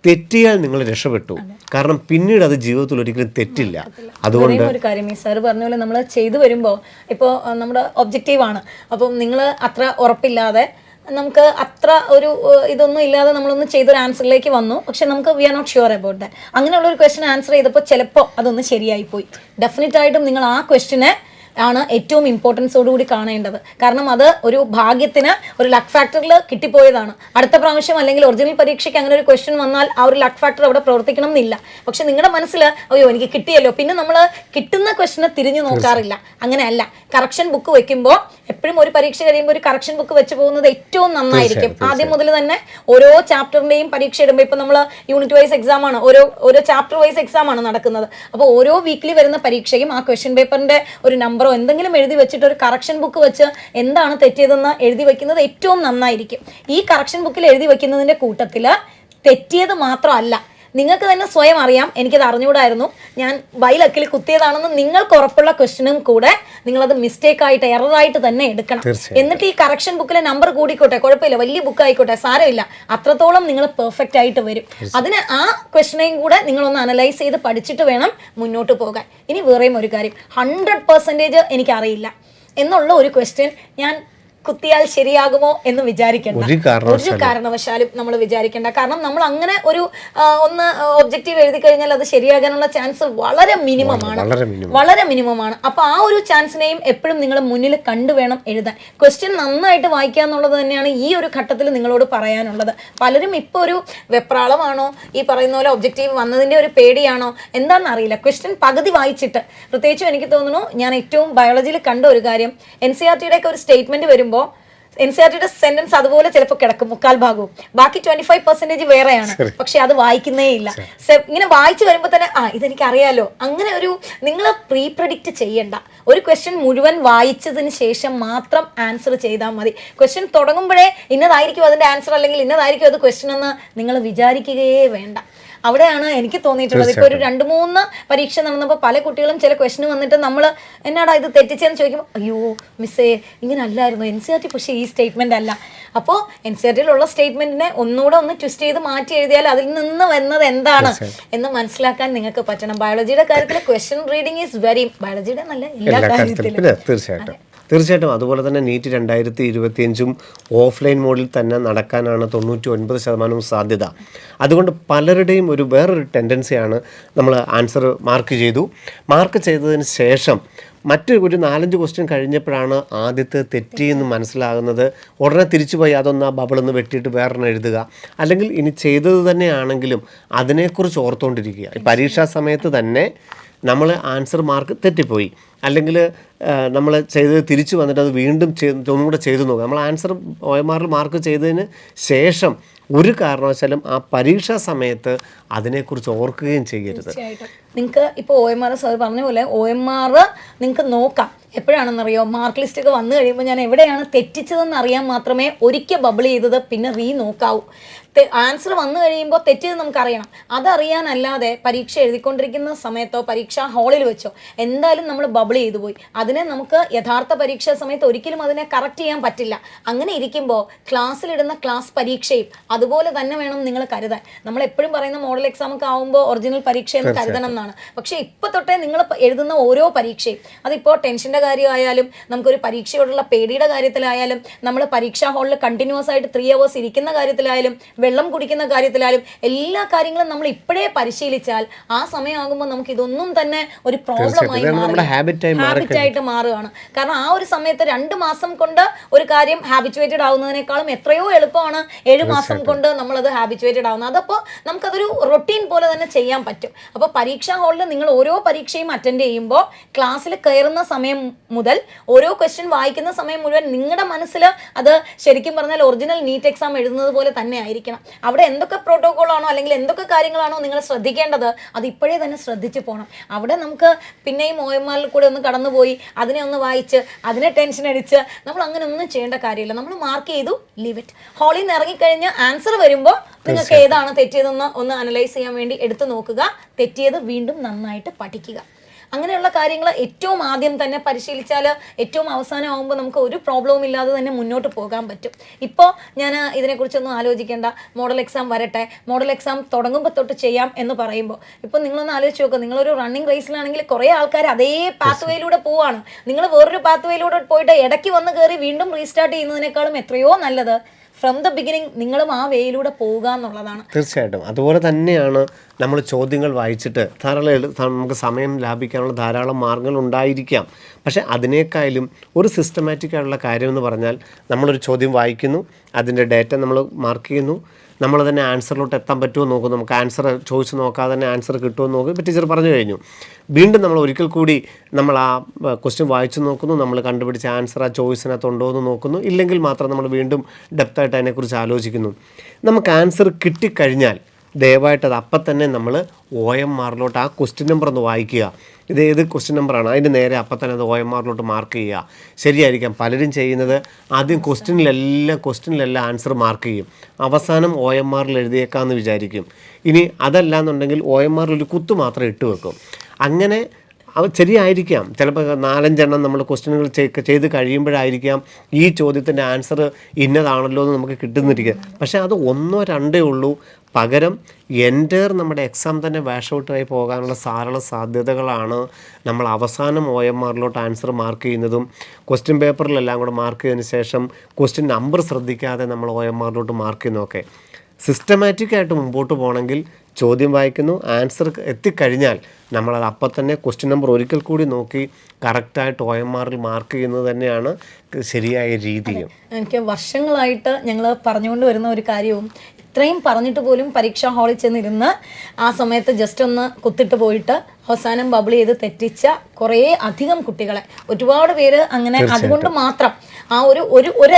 തെറ്റിയാൽ നിങ്ങൾ രക്ഷപ്പെട്ടു. കാരണം പിന്നീട് അത് ജീവിതത്തിൽ ഒരിക്കലും തെറ്റില്ല. അതുകൊണ്ട് ഒരു കാര്യം ഈ സാർ പറഞ്ഞ പോലെ നമ്മൾ ചെയ്തു വരുമ്പോൾ ഇപ്പോൾ നമ്മുടെ ഒബ്ജക്റ്റീവാണ്, അപ്പം നിങ്ങൾ അത്ര ഉറപ്പില്ലാതെ നമുക്ക് അത്ര ഒരു ഇതൊന്നും ഇല്ലാതെ നമ്മളൊന്ന് ചെയ്തൊരു ആൻസറിലേക്ക് വന്നു, പക്ഷെ നമുക്ക് we are not sure about that. അങ്ങനെയുള്ള ഒരു ക്വസ്റ്റ്യൻ ആൻസർ ചെയ്തപ്പോൾ ചിലപ്പോൾ അതൊന്ന് ശരിയായിപ്പോയി. ഡെഫിനറ്റ് ആയിട്ടും നിങ്ങൾ ആ ക്വസ്റ്റ്യനെ ആണ് ഏറ്റവും ഇമ്പോർട്ടൻസോടുകൂടി കാണേണ്ടത്. കാരണം അത് ഒരു ഭാഗ്യത്തിന് ഒരു ലക്ക് ഫാക്ടറിൽ കിട്ടിപ്പോയതാണ്. അടുത്ത പ്രാവശ്യം അല്ലെങ്കിൽ ഒറിജിനൽ പരീക്ഷയ്ക്ക് അങ്ങനെ ഒരു ക്വസ്റ്റ്യൻ വന്നാൽ ആ ഒരു ലക്ക് ഫാക്ടർ അവിടെ പ്രവർത്തിക്കണം എന്നില്ല. പക്ഷെ നിങ്ങളുടെ മനസ്സിൽ അയ്യോ എനിക്ക് കിട്ടിയല്ലോ, പിന്നെ നമ്മൾ കിട്ടുന്ന ക്വസ്റ്റ്യനെ തിരിഞ്ഞു നോക്കാറില്ല. അങ്ങനെയല്ല, കറക്ഷൻ ബുക്ക് വെക്കുമ്പോൾ എപ്പോഴും ഒരു പരീക്ഷ കഴിയുമ്പോൾ ഒരു കറക്ഷൻ ബുക്ക് വെച്ച് പോകുന്നത് ഏറ്റവും നന്നായിരിക്കും. ആദ്യം മുതൽ തന്നെ ഓരോ ചാപ്റ്ററിന്റെയും പരീക്ഷ ഇടുമ്പോൾ ഇപ്പം നമ്മൾ യൂണിറ്റ് വൈസ് എക്സാം ആണ്, ഓരോ ചാപ്റ്റർ വൈസ് എക്സാം ആണ് നടക്കുന്നത്. അപ്പോൾ ഓരോ വീക്കിലി വരുന്ന പരീക്ഷയും ആ ക്വസ്റ്റ്യൻ പേപ്പറിന്റെ ഒരു നമ്പറോ എന്തെങ്കിലും എഴുതി വെച്ചിട്ട് ഒരു കറക്ഷൻ ബുക്ക് വെച്ച് എന്താണ് തെറ്റിയതെന്ന് എഴുതി വെക്കുന്നത് ഏറ്റവും നന്നായിരിക്കും. ഈ കറക്ഷൻ ബുക്കിൽ എഴുതി വെക്കുന്നതിന്റെ കൂട്ടത്തിൽ തെറ്റിയത് മാത്രമല്ല, നിങ്ങൾക്ക് തന്നെ സ്വയം അറിയാം എനിക്കത് അറിഞ്ഞുകൂടായിരുന്നു, ഞാൻ ബൈ ലക്കിൽ കുത്തിയതാണെന്ന് നിങ്ങൾക്ക് ഉറപ്പുള്ള ക്വസ്റ്റ്യനും കൂടെ നിങ്ങളത് മിസ്റ്റേക്ക് ആയിട്ട് എററായിട്ട് തന്നെ എടുക്കണം. എന്നിട്ട് ഈ കറക്ഷൻ ബുക്കിലെ നമ്പർ കൂടിക്കോട്ടെ, കുഴപ്പമില്ല, വലിയ ബുക്ക് ആയിക്കോട്ടെ, സാരമില്ല, അത്രത്തോളം നിങ്ങൾ പെർഫെക്റ്റ് ആയിട്ട് വരും. അതിന് ആ ക്വസ്റ്റ്യനെയും കൂടെ നിങ്ങളൊന്ന് അനലൈസ് ചെയ്ത് പഠിച്ചിട്ട് വേണം മുന്നോട്ട് പോകാൻ. ഇനി വേറെയും ഒരു കാര്യം, 100% എനിക്കറിയില്ല എന്നുള്ള ഒരു ക്വസ്റ്റ്യൻ ഞാൻ കുത്തിയാൽ ശരിയാകുമോ എന്ന് വിചാരിക്കേണ്ട, ഒരു കാരണവശാലും നമ്മൾ വിചാരിക്കേണ്ട. കാരണം നമ്മൾ അങ്ങനെ ഒരു ഒന്ന് ഒബ്ജക്റ്റീവ് എഴുതി കഴിഞ്ഞാൽ അത് ശരിയാകാനുള്ള ചാൻസ് വളരെ മിനിമമാണ്. അപ്പൊ ആ ഒരു ചാൻസിനെയും എപ്പോഴും നിങ്ങൾ മുന്നിൽ കണ്ടുവേണം എഴുതാൻ. ക്വസ്റ്റ്യൻ നന്നായിട്ട് വായിക്കുക എന്നുള്ളത് തന്നെയാണ് ഈ ഒരു ഘട്ടത്തിൽ നിങ്ങളോട് പറയാനുള്ളത്. പലരും ഇപ്പോൾ ഒരു വെപ്രാളമാണോ, ഈ പറയുന്ന പോലെ ഒബ്ജക്റ്റീവ് വന്നതിന്റെ ഒരു പേടിയാണോ എന്താണെന്ന് അറിയില്ല. ക്വസ്റ്റ്യൻ പകുതി വായിച്ചിട്ട്, പ്രത്യേകിച്ചും എനിക്ക് തോന്നുന്നു ഞാൻ ഏറ്റവും ബയോളജിയിൽ കണ്ട ഒരു കാര്യം, NCERT ഒക്കെ ഒരു സ്റ്റേറ്റ്മെന്റ് വരുമ്പോൾ NCERT സെന്റൻസ് അതുപോലെ ചിലപ്പോൾ കിടക്കും 3/4 ഭാഗവും, ബാക്കി 25% വേറെയാണ്, പക്ഷെ അത് വായിക്കുന്നേ ഇല്ല. ഇങ്ങനെ വായിച്ചു വരുമ്പോൾ തന്നെ ഇതെനിക്ക് അറിയാലോ, അങ്ങനെ ഒരു നിങ്ങൾ പ്രീ പ്രെഡിക്റ്റ് ചെയ്യണ്ട. ഒരു ക്വസ്റ്റ്യൻ മുഴുവൻ വായിച്ചതിന് ശേഷം മാത്രം ആൻസർ ചെയ്താൽ മതി. ക്വസ്റ്റ്യൻ തുടങ്ങുമ്പോഴേ ഇന്നതായിരിക്കും അതിന്റെ ആൻസർ അല്ലെങ്കിൽ ഇന്നതായിരിക്കും അത് ക്വസ്റ്റ്യൻ എന്ന് നിങ്ങൾ വിചാരിക്കുകയേ വേണ്ട. അവിടെയാണ് എനിക്ക് തോന്നിയിട്ടുള്ളത്. ഇപ്പോൾ ഒരു 2-3 പരീക്ഷ നടന്നപ്പോൾ പല കുട്ടികളും ചില ക്വസ്റ്റ്യൻ വന്നിട്ട് നമ്മൾ എന്നാടാ ഇത് തെറ്റിച്ചെന്ന് ചോദിക്കുമ്പോൾ, അയ്യോ മിസ്സേ ഇങ്ങനെ അല്ലായിരുന്നു, NCERT പക്ഷേ ഈ സ്റ്റേറ്റ്മെന്റ് അല്ല. അപ്പോൾ NCERT സ്റ്റേറ്റ്മെന്റിനെ ഒന്നുകൂടെ ഒന്ന് ട്വിസ്റ്റ് ചെയ്ത് മാറ്റി എഴുതിയാൽ അതിൽ നിന്ന് വന്നത് എന്താണ് എന്ന് മനസ്സിലാക്കാൻ നിങ്ങൾക്ക് പറ്റണം. ബയോളജിയുടെ കാര്യത്തിൽ ക്വസ്റ്റ്യൻ റീഡിങ് ഈസ് വെരി, ബയോളജിയുടെ നല്ല എല്ലാ കാര്യത്തിലും തീർച്ചയായിട്ടും. അതുപോലെ തന്നെ നീറ്റ് 2025 ഓഫ്ലൈൻ മോഡിൽ തന്നെ നടക്കാനാണ് 99% സാധ്യത. അതുകൊണ്ട് പലരുടെയും വേറൊരു ടെൻഡൻസിയാണ്, നമ്മൾ ആൻസർ മാർക്ക് ചെയ്തതിന് ശേഷം ഒരു 4-5 ക്വസ്റ്റ്യൻ കഴിഞ്ഞപ്പോഴാണ് ആദ്യത്തെ തെറ്റിയെന്ന് മനസ്സിലാകുന്നത്. ഉടനെ തിരിച്ചു പോയി അതൊന്ന് ആ ബബിളൊന്ന് വെട്ടിയിട്ട് വേറൊന്ന് എഴുതുക, അല്ലെങ്കിൽ ഇനി ചെയ്തത് തന്നെയാണെങ്കിലും അതിനെക്കുറിച്ച് ഓർത്തുകൊണ്ടിരിക്കുക. പരീക്ഷാ സമയത്ത് തന്നെ നമ്മൾ ആൻസർ മാർക്ക് തെറ്റിപ്പോയി, അല്ലെങ്കിൽ നമ്മൾ ചെയ്തത് തിരിച്ചു വന്നിട്ട് അത് വീണ്ടും ഒന്നും കൂടെ ചെയ്തു നോക്കുക. നമ്മൾ ആൻസർ OMR മാർക്ക് ചെയ്തതിന് ശേഷം ഒരു കാരണവശാലും ആ പരീക്ഷാ സമയത്ത് അതിനെക്കുറിച്ച് ഓർക്കുകയും ചെയ്യരുത്. നിങ്ങൾക്ക് ഇപ്പോൾ OMR സാർ പറഞ്ഞ പോലെ OMR നിങ്ങൾക്ക് നോക്കാം. എപ്പോഴാണെന്നറിയോ, മാർക്ക് ലിസ്റ്റ് ഒക്കെ വന്നു കഴിയുമ്പോൾ ഞാൻ എവിടെയാണ് തെറ്റിച്ചതെന്ന് അറിയാൻ മാത്രമേ ഒരിക്കൽ ബബിൾ ചെയ്തത് പിന്നെ നോക്കാവൂ. ആൻസർ വന്നു കഴിയുമ്പോൾ തെറ്റിയത് നമുക്കറിയണം. അതറിയാനല്ലാതെ പരീക്ഷ എഴുതിക്കൊണ്ടിരിക്കുന്ന സമയത്തോ പരീക്ഷാ ഹാളിൽ വെച്ചോ എന്തായാലും നമ്മൾ ബബിൾ ചെയ്തു പോയി. അതിനെ നമുക്ക് യഥാർത്ഥ പരീക്ഷാ സമയത്ത് ഒരിക്കലും അതിനെ കറക്റ്റ് ചെയ്യാൻ പറ്റില്ല. അങ്ങനെ ഇരിക്കുമ്പോൾ ക്ലാസ്സിലിടുന്ന ക്ലാസ് പരീക്ഷയും അതുപോലെ തന്നെ വേണം നിങ്ങൾ കരുതാൻ. നമ്മൾ എപ്പോഴും പറയുന്ന മോഡൽ എക്സാം ഒക്കെ ആകുമ്പോൾ ഒറിജിനൽ പരീക്ഷ എന്ന് കരുതണം എന്നാണ്. പക്ഷേ ഇപ്പോൾ തൊട്ടേ നിങ്ങൾ എഴുതുന്ന ഓരോ പരീക്ഷയും, അതിപ്പോൾ ടെൻഷൻ്റെ കാര്യമായാലും നമുക്കൊരു പരീക്ഷയോടുള്ള പേടിയുടെ കാര്യത്തിലായാലും നമ്മൾ പരീക്ഷാ ഹാളിൽ കണ്ടിന്യൂസ് ആയിട്ട് 3 hours ഇരിക്കുന്ന കാര്യത്തിലായാലും വെള്ളം കുടിക്കുന്ന കാര്യത്തിലായാലും എല്ലാ കാര്യങ്ങളും നമ്മൾ ഇപ്പോഴേ പരിശീലിച്ചാൽ ആ സമയമാകുമ്പോൾ നമുക്ക് ഇതൊന്നും തന്നെ ഒരു പ്രോബ്ലമായി ഹാബിറ്റായിട്ട് മാറുകയാണ്. കാരണം ആ ഒരു സമയത്ത് 2 മാസം കൊണ്ട് ഒരു കാര്യം ഹാബിറ്റുവേറ്റഡ് ആവുന്നതിനേക്കാളും എത്രയോ എളുപ്പമാണ് 7 മാസം കൊണ്ട് നമ്മളത് ഹാബിറ്റുവേറ്റഡ് ആവുന്നത്. അതപ്പോൾ നമുക്കതൊരു റൊട്ടീൻ പോലെ തന്നെ ചെയ്യാൻ പറ്റും. അപ്പോൾ പരീക്ഷാ ഹാളിൽ നിങ്ങൾ ഓരോ പരീക്ഷയും അറ്റൻഡ് ചെയ്യുമ്പോൾ ക്ലാസ്സിൽ കയറുന്ന സമയം മുതൽ ഓരോ ക്വസ്റ്റ്യൻ വായിക്കുന്ന സമയം മുഴുവൻ നിങ്ങളുടെ മനസ്സിൽ അത് ശരിക്കും പറഞ്ഞാൽ ഒറിജിനൽ നീറ്റ് എക്സാം എഴുതുന്നത് പോലെ തന്നെ ആയിരിക്കണം. അവിടെ എന്തൊക്കെ പ്രോട്ടോകോളാണോ അല്ലെങ്കിൽ എന്തൊക്കെ കാര്യങ്ങളാണോ നിങ്ങൾ ശ്രദ്ധിക്കേണ്ടത് അത് ഇപ്പോഴേ തന്നെ ശ്രദ്ധിച്ചു പോകണം. അവിടെ നമുക്ക് പിന്നെയും OMR കൂടെ ഒന്ന് കടന്നുപോയി അതിനെ ഒന്ന് വായിച്ച് അതിനെ ടെൻഷൻ അടിച്ച് നമ്മൾ അങ്ങനെ ഒന്നും ചെയ്യേണ്ട കാര്യമില്ല. നമ്മൾ മാർക്ക് ചെയ്തു, ലീവ് ഇറ്റ്. ഹാളിൽ നിന്ന് ഇറങ്ങിക്കഴിഞ്ഞ് ആൻസർ വരുമ്പോൾ നിങ്ങൾക്ക് ഏതാണ് തെറ്റിയതെന്ന് ഒന്ന് അനലൈസ് ചെയ്യാൻ വേണ്ടി എടുത്തു നോക്കുക. തെറ്റിയത് വീണ്ടും നന്നായിട്ട് പഠിക്കുക. അങ്ങനെയുള്ള കാര്യങ്ങൾ ഏറ്റവും ആദ്യം തന്നെ പരിശീലിച്ചാൽ ഏറ്റവും അവസാനം ആകുമ്പോൾ നമുക്ക് ഒരു പ്രോബ്ലവും ഇല്ലാതെ തന്നെ മുന്നോട്ട് പോകാൻ പറ്റും. ഇപ്പോൾ ഞാൻ ഇതിനെക്കുറിച്ചൊന്നും ആലോചിക്കേണ്ട, മോഡൽ എക്സാം വരട്ടെ, മോഡൽ എക്സാം തുടങ്ങുമ്പോൾ തൊട്ട് ചെയ്യാം എന്ന് പറയുമ്പോൾ ഇപ്പോൾ നിങ്ങളൊന്ന് ആലോചിച്ച് നോക്കുക. നിങ്ങളൊരു റണ്ണിങ് റേസിലാണെങ്കിൽ കുറേ ആൾക്കാർ അതേ പാത്ത് വേയിലൂടെ പോവാണ്. നിങ്ങൾ വേറൊരു പാത്ത് വേയിലൂടെ പോയിട്ട് ഇടയ്ക്ക് വന്ന് കയറി വീണ്ടും റീസ്റ്റാർട്ട് ചെയ്യുന്നതിനേക്കാളും എത്രയോ നല്ലത് ഫ്രം ദ ബിഗിനിങ് നിങ്ങളും ആ വേയിലൂടെ പോവുക എന്നുള്ളതാണ്. തീർച്ചയായിട്ടും. അതുപോലെ തന്നെയാണ് നമ്മൾ ചോദ്യങ്ങൾ വായിച്ചിട്ട് നമുക്ക് സമയം ലാഭിക്കാനുള്ള ധാരാളം മാർഗ്ഗങ്ങൾ ഉണ്ടായിരിക്കാം. പക്ഷേ അതിനേക്കാളും ഒരു സിസ്റ്റമാറ്റിക് ആയിട്ടുള്ള കാര്യമെന്ന് പറഞ്ഞാൽ നമ്മളൊരു ചോദ്യം വായിക്കുന്നു, അതിൻ്റെ ഡേറ്റ നമ്മൾ മാർക്ക് ചെയ്യുന്നു, നമ്മൾ തന്നെ ആൻസറിലോട്ട് എത്താൻ പറ്റുമോ നോക്കും. നമുക്ക് ആൻസർ ചോദിച്ച് നോക്കാതെ തന്നെ ആൻസർ കിട്ടുമോ നോക്കും. ഇപ്പോൾ ടീച്ചർ പറഞ്ഞു കഴിഞ്ഞു. വീണ്ടും നമ്മൾ ഒരിക്കൽ കൂടി നമ്മൾ ആ ക്വസ്റ്റ്യൻ വായിച്ചു നോക്കുന്നു, നമ്മൾ കണ്ടുപിടിച്ച ആൻസർ ആ ചോയ്സിനകത്തുണ്ടോ എന്ന് നോക്കുന്നു. ഇല്ലെങ്കിൽ മാത്രം നമ്മൾ വീണ്ടും ഡെപ്തായിട്ട് അതിനെക്കുറിച്ച് ആലോചിക്കുന്നു. നമുക്ക് ആൻസർ കിട്ടിക്കഴിഞ്ഞാൽ ദയവായിട്ട് അത് അപ്പം തന്നെ നമ്മൾ OMR ആ ക്വസ്റ്റ്യൻ നമ്പർ ഒന്ന് വായിക്കുക. ഇത് ഏത് ക്വസ്റ്റ്യൻ നമ്പറാണ്, അതിൻ്റെ നേരെ അപ്പം തന്നെ അത് OMRലോട്ട് മാർക്ക് ചെയ്യുക. ശരിയായിരിക്കാം. പലരും ചെയ്യുന്നത് ആദ്യം ക്വസ്റ്റ്യനിലെല്ലാം ആൻസർ മാർക്ക് ചെയ്യും, അവസാനം OMRൽ എഴുതിയേക്കാമെന്ന് വിചാരിക്കും. ഇനി അതല്ല എന്നുണ്ടെങ്കിൽ OMRൽ ഒരു കുത്ത് മാത്രം ഇട്ട് വെക്കും. അങ്ങനെ അത് ശരിയായിരിക്കാം. ചിലപ്പോൾ 4-5 എണ്ണം നമ്മൾ ക്വസ്റ്റ്യനുകൾ ചെയ്ത് കഴിയുമ്പോഴായിരിക്കാം ഈ ചോദ്യത്തിൻ്റെ ആൻസർ ഇന്നതാണല്ലോ എന്ന് നമുക്ക് കിട്ടുന്നിരിക്കുക. പക്ഷേ അത് 1-2 ഉള്ളൂ. പകരം നമ്മുടെ എക്സാം തന്നെ വാഷ് ഔട്ടായി പോകാനുള്ള സാധ്യതകളാണ് നമ്മൾ അവസാനം OMRലോട്ട് ആൻസർ മാർക്ക് ചെയ്യുന്നതും ക്വസ്റ്റ്യൻ പേപ്പറിലെല്ലാം കൂടെ മാർക്ക് ചെയ്തതിന് ശേഷം ക്വസ്റ്റ്യൻ നമ്പർ ശ്രദ്ധിക്കാതെ നമ്മൾ OMRലോട്ട് മാർക്ക് ചെയ്യുന്നതൊക്കെ. സിസ്റ്റമാറ്റിക്കായിട്ട് മുമ്പോട്ട് പോകണമെങ്കിൽ ചോദ്യം വായിക്കുന്നു, ആൻസർ എത്തിക്കഴിഞ്ഞാൽ നമ്മളത് അപ്പം തന്നെ ക്വസ്റ്റ്യൻ നമ്പർ ഒരിക്കൽ കൂടി നോക്കി കറക്റ്റായിട്ട് OMRൽ മാർക്ക് ചെയ്യുന്നത് തന്നെയാണ് ശരിയായ രീതിയും. എനിക്ക് വർഷങ്ങളായിട്ട് ഞങ്ങൾ പറഞ്ഞുകൊണ്ട് വരുന്ന ഒരു കാര്യവും, ഇത്രയും പറഞ്ഞിട്ട് പോലും പരീക്ഷാ ഹാളിൽ ചെന്നിരുന്ന് ആ സമയത്ത് ജസ്റ്റ് ഒന്ന് കുത്തിട്ട് പോയിട്ട് അവസാനം ബബിൾ ചെയ്ത് തെറ്റിച്ച കുറേ അധികം കുട്ടികളെ, ഒരുപാട് പേര് അങ്ങനെ അതുകൊണ്ട് മാത്രം ആ ഒരു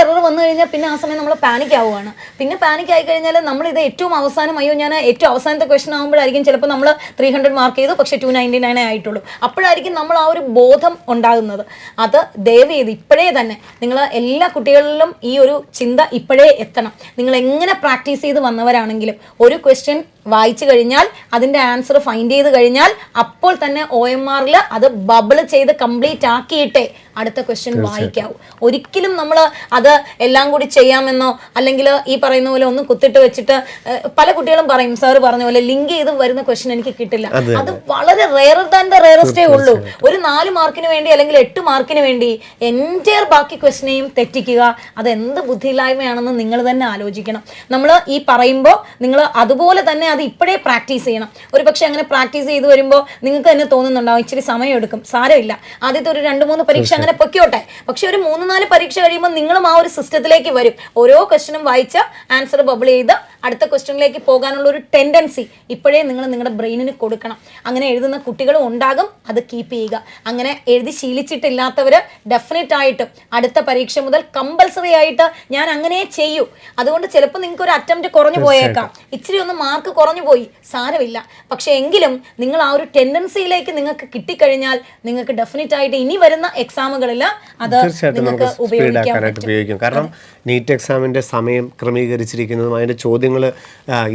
എറർ വന്നു കഴിഞ്ഞാൽ പിന്നെ ആ സമയം നമ്മൾ പാനിക് ആവുകയാണ്. പിന്നെ പാനിക് ആയി കഴിഞ്ഞാൽ നമ്മളിത് ഏറ്റവും അവസാനം, ഞാൻ ഏറ്റവും അവസാനത്തെ ക്വസ്റ്റൻ ആകുമ്പോഴായിരിക്കും ചിലപ്പോൾ നമ്മൾ 300 മാർക്ക് ചെയ്തു, പക്ഷേ 299 ആയിട്ടുള്ളൂ. അപ്പോഴായിരിക്കും നമ്മൾ ആ ഒരു ബോധം ഉണ്ടാകുന്നത്. അത് ദയവ് ചെയ്ത് ഇപ്പോഴേ തന്നെ നിങ്ങൾ എല്ലാ കുട്ടികളിലും ഈ ഒരു ചിന്ത ഇപ്പോഴേ എത്തണം. നിങ്ങൾ എങ്ങനെ പ്രാക്ടീസ് ചെയ്ത് വന്നവരാണെങ്കിലും ഒരു ക്വസ്റ്റ്യൻ വായിച്ചു കഴിഞ്ഞാൽ അതിൻ്റെ ആൻസർ ഫൈൻഡ് ചെയ്ത് കഴിഞ്ഞാൽ അപ്പോൾ തന്നെ OMRൽ അത് ബബിൾ ചെയ്ത് കംപ്ലീറ്റ് ആക്കിയിട്ടേ അടുത്ത ക്വസ്റ്റ്യൻ വായിക്കാവൂ. ഒരിക്കലും നമ്മൾ അത് എല്ലാം കൂടി ചെയ്യാമെന്നോ അല്ലെങ്കിൽ ഈ പറയുന്ന പോലെ ഒന്ന് കുത്തിട്ട് വെച്ചിട്ട്, പല കുട്ടികളും പറയും സാറ് പറഞ്ഞ പോലെ ലിങ്ക് ചെയ്ത് വരുന്ന ക്വസ്റ്റ്യൻ എനിക്ക് കിട്ടില്ല. അത് വളരെ റെയർ ദാൻ ദ റെയറസ്റ്റേ ഉള്ളൂ. ഒരു 4 മാർക്കിന് വേണ്ടി അല്ലെങ്കിൽ 8 മാർക്കിന് വേണ്ടി എൻറ്റയർ ബാക്കി ക്വസ്റ്റ്യനെയും തെറ്റിക്കുക, അതെന്ത് ബുദ്ധിയില്ലായ്മയാണെന്ന് നിങ്ങൾ തന്നെ ആലോചിക്കണം. നമ്മൾ ഈ പറയുമ്പോൾ നിങ്ങൾ അതുപോലെ തന്നെ അത് ഇപ്പോഴേ പ്രാക്ടീസ് ചെയ്യണം. ഒരു പക്ഷേ അങ്ങനെ പ്രാക്ടീസ് ചെയ്ത് വരുമ്പോൾ നിങ്ങൾക്ക് തന്നെ തോന്നുന്നുണ്ടാവും ഇച്ചിരി സമയം എടുക്കും, സാരമില്ല, ആദ്യത്തെ ഒരു 2-3 പരീക്ഷ അങ്ങനെ പൊയ്ക്കോട്ടെ. പക്ഷെ ഒരു 3-4 പരീക്ഷ കഴിയുമ്പോൾ നിങ്ങളും ആ ഒരു സിസ്റ്റത്തിലേക്ക് വരും. ഓരോ ക്വസ്റ്റ്യനും വായിച്ച് ആൻസർ ബബിൾ ചെയ്ത് അടുത്ത ക്വസ്റ്റ്യനിലേക്ക് പോകാനുള്ള ഒരു ടെൻഡൻസി ഇപ്പോഴേ നിങ്ങൾ നിങ്ങളുടെ ബ്രെയിനിന് കൊടുക്കണം. അങ്ങനെ എഴുതുന്ന കുട്ടികളും ഉണ്ടാകും, അത് കീപ്പ് ചെയ്യുക. അങ്ങനെ എഴുതി ശീലിച്ചിട്ടില്ലാത്തവർ ഡെഫിനറ്റ് ആയിട്ടും അടുത്ത പരീക്ഷ മുതൽ കമ്പൽസറി ആയിട്ട് ഞാൻ അങ്ങനെ ചെയ്യൂ. അതുകൊണ്ട് ചിലപ്പോൾ നിങ്ങൾക്ക് ഒരു അറ്റംപ്റ്റ് കുറഞ്ഞു പോയേക്കാം, ഇച്ചിരി ഒന്ന് മാർക്ക് കുറഞ്ഞു പോയി, സാരമില്ല. പക്ഷെ എങ്കിലും നിങ്ങൾ ആ ഒരു ടെൻഡൻസിയിലേക്ക് നിങ്ങൾക്ക് കിട്ടിക്കഴിഞ്ഞാൽ നിങ്ങൾക്ക് ഡെഫിനറ്റ് ആയിട്ട് ഇനി വരുന്ന എക്സാമുകളിൽ അത് നിങ്ങൾക്ക് ഉപയോഗിക്കും. കാരണം നീറ്റ് എക്സാമിൻ്റെ സമയം ക്രമീകരിച്ചിരിക്കുന്നതും അതിൻ്റെ ചോദ്യങ്ങൾ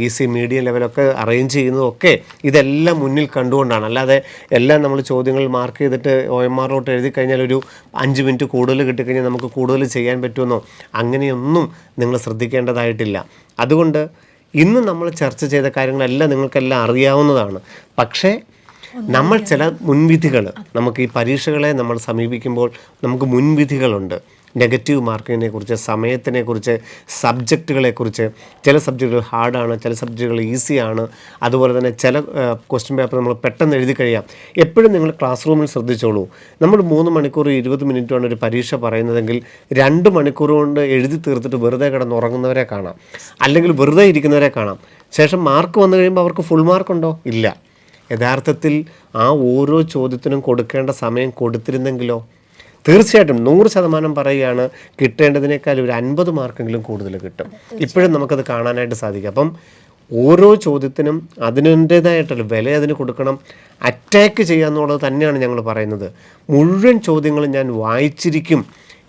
ഈസി മീഡിയം ലെവലൊക്കെ അറേഞ്ച് ചെയ്യുന്നതും ഒക്കെ ഇതെല്ലാം മുന്നിൽ കണ്ടുകൊണ്ടാണ്. അല്ലാതെ എല്ലാം നമ്മൾ ചോദ്യങ്ങൾ മാർക്ക് ചെയ്തിട്ട് OMRലോട്ട് എഴുതി കഴിഞ്ഞാൽ ഒരു 5 മിനിറ്റ് കൂടുതൽ കിട്ടിക്കഴിഞ്ഞാൽ നമുക്ക് കൂടുതൽ ചെയ്യാൻ പറ്റുമെന്നോ അങ്ങനെയൊന്നും നിങ്ങൾ ശ്രദ്ധിക്കേണ്ടതായിട്ടില്ല. അതുകൊണ്ട് ഇന്ന് നമ്മൾ ചർച്ച ചെയ്ത കാര്യങ്ങളെല്ലാം നിങ്ങൾക്കെല്ലാം അറിയാവുന്നതാണ്. പക്ഷേ നമ്മൾ ചില മുൻവിധികൾ, നമുക്ക് ഈ പരീക്ഷകളെ നമ്മൾ സമീപിക്കുമ്പോൾ നമുക്ക് മുൻവിധികളുണ്ട്. നെഗറ്റീവ് മാർക്കിനെ കുറിച്ച്, സമയത്തിനെ കുറിച്ച്, സബ്ജക്റ്റുകളെക്കുറിച്ച്. ചില സബ്ജക്റ്റുകൾ ഹാർഡാണ്, ചില സബ്ജക്റ്റുകൾ ഈസിയാണ്. അതുപോലെ തന്നെ ചില ക്വസ്റ്റ്യൻ പേപ്പർ നമ്മൾ പെട്ടെന്ന് എഴുതി കഴിയാം. എപ്പോഴും നിങ്ങൾ ക്ലാസ് റൂമിൽ ശ്രദ്ധിച്ചോളൂ. നമ്മൾ 3 മണിക്കൂർ 20 മിനിറ്റാണ് ഒരു പരീക്ഷ പറയുന്നതെങ്കിൽ 2 മണിക്കൂർ കൊണ്ട് എഴുതി തീർത്തിട്ട് വെറുതെ കിടന്നുറങ്ങുന്നവരെ കാണാം, അല്ലെങ്കിൽ വെറുതെ ഇരിക്കുന്നവരെ കാണാം. ശേഷം മാർക്ക് വന്നു കഴിയുമ്പോൾ അവർക്ക് ഫുൾ മാർക്കുണ്ടോ? ഇല്ല. യഥാർത്ഥത്തിൽ ആ ഓരോ ചോദ്യത്തിനും കൊടുക്കേണ്ട സമയം കൊടുത്തിരുന്നെങ്കിലോ? തീർച്ചയായിട്ടും 100% പറയുകയാണ്, കിട്ടേണ്ടതിനേക്കാൾ ഒരു 50 മാർക്കെങ്കിലും കൂടുതൽ കിട്ടും. ഇപ്പോഴും നമുക്കത് കാണാനായിട്ട് സാധിക്കും. അപ്പം ഓരോ ചോദ്യത്തിനും അതിൻ്റേതായിട്ടുള്ള വില അതിന് കൊടുക്കണം. അറ്റാക്ക് ചെയ്യുക എന്നുള്ളത് തന്നെയാണ് ഞങ്ങൾ പറയുന്നത്. മുഴുവൻ ചോദ്യങ്ങളും ഞാൻ വായിച്ചിരിക്കും,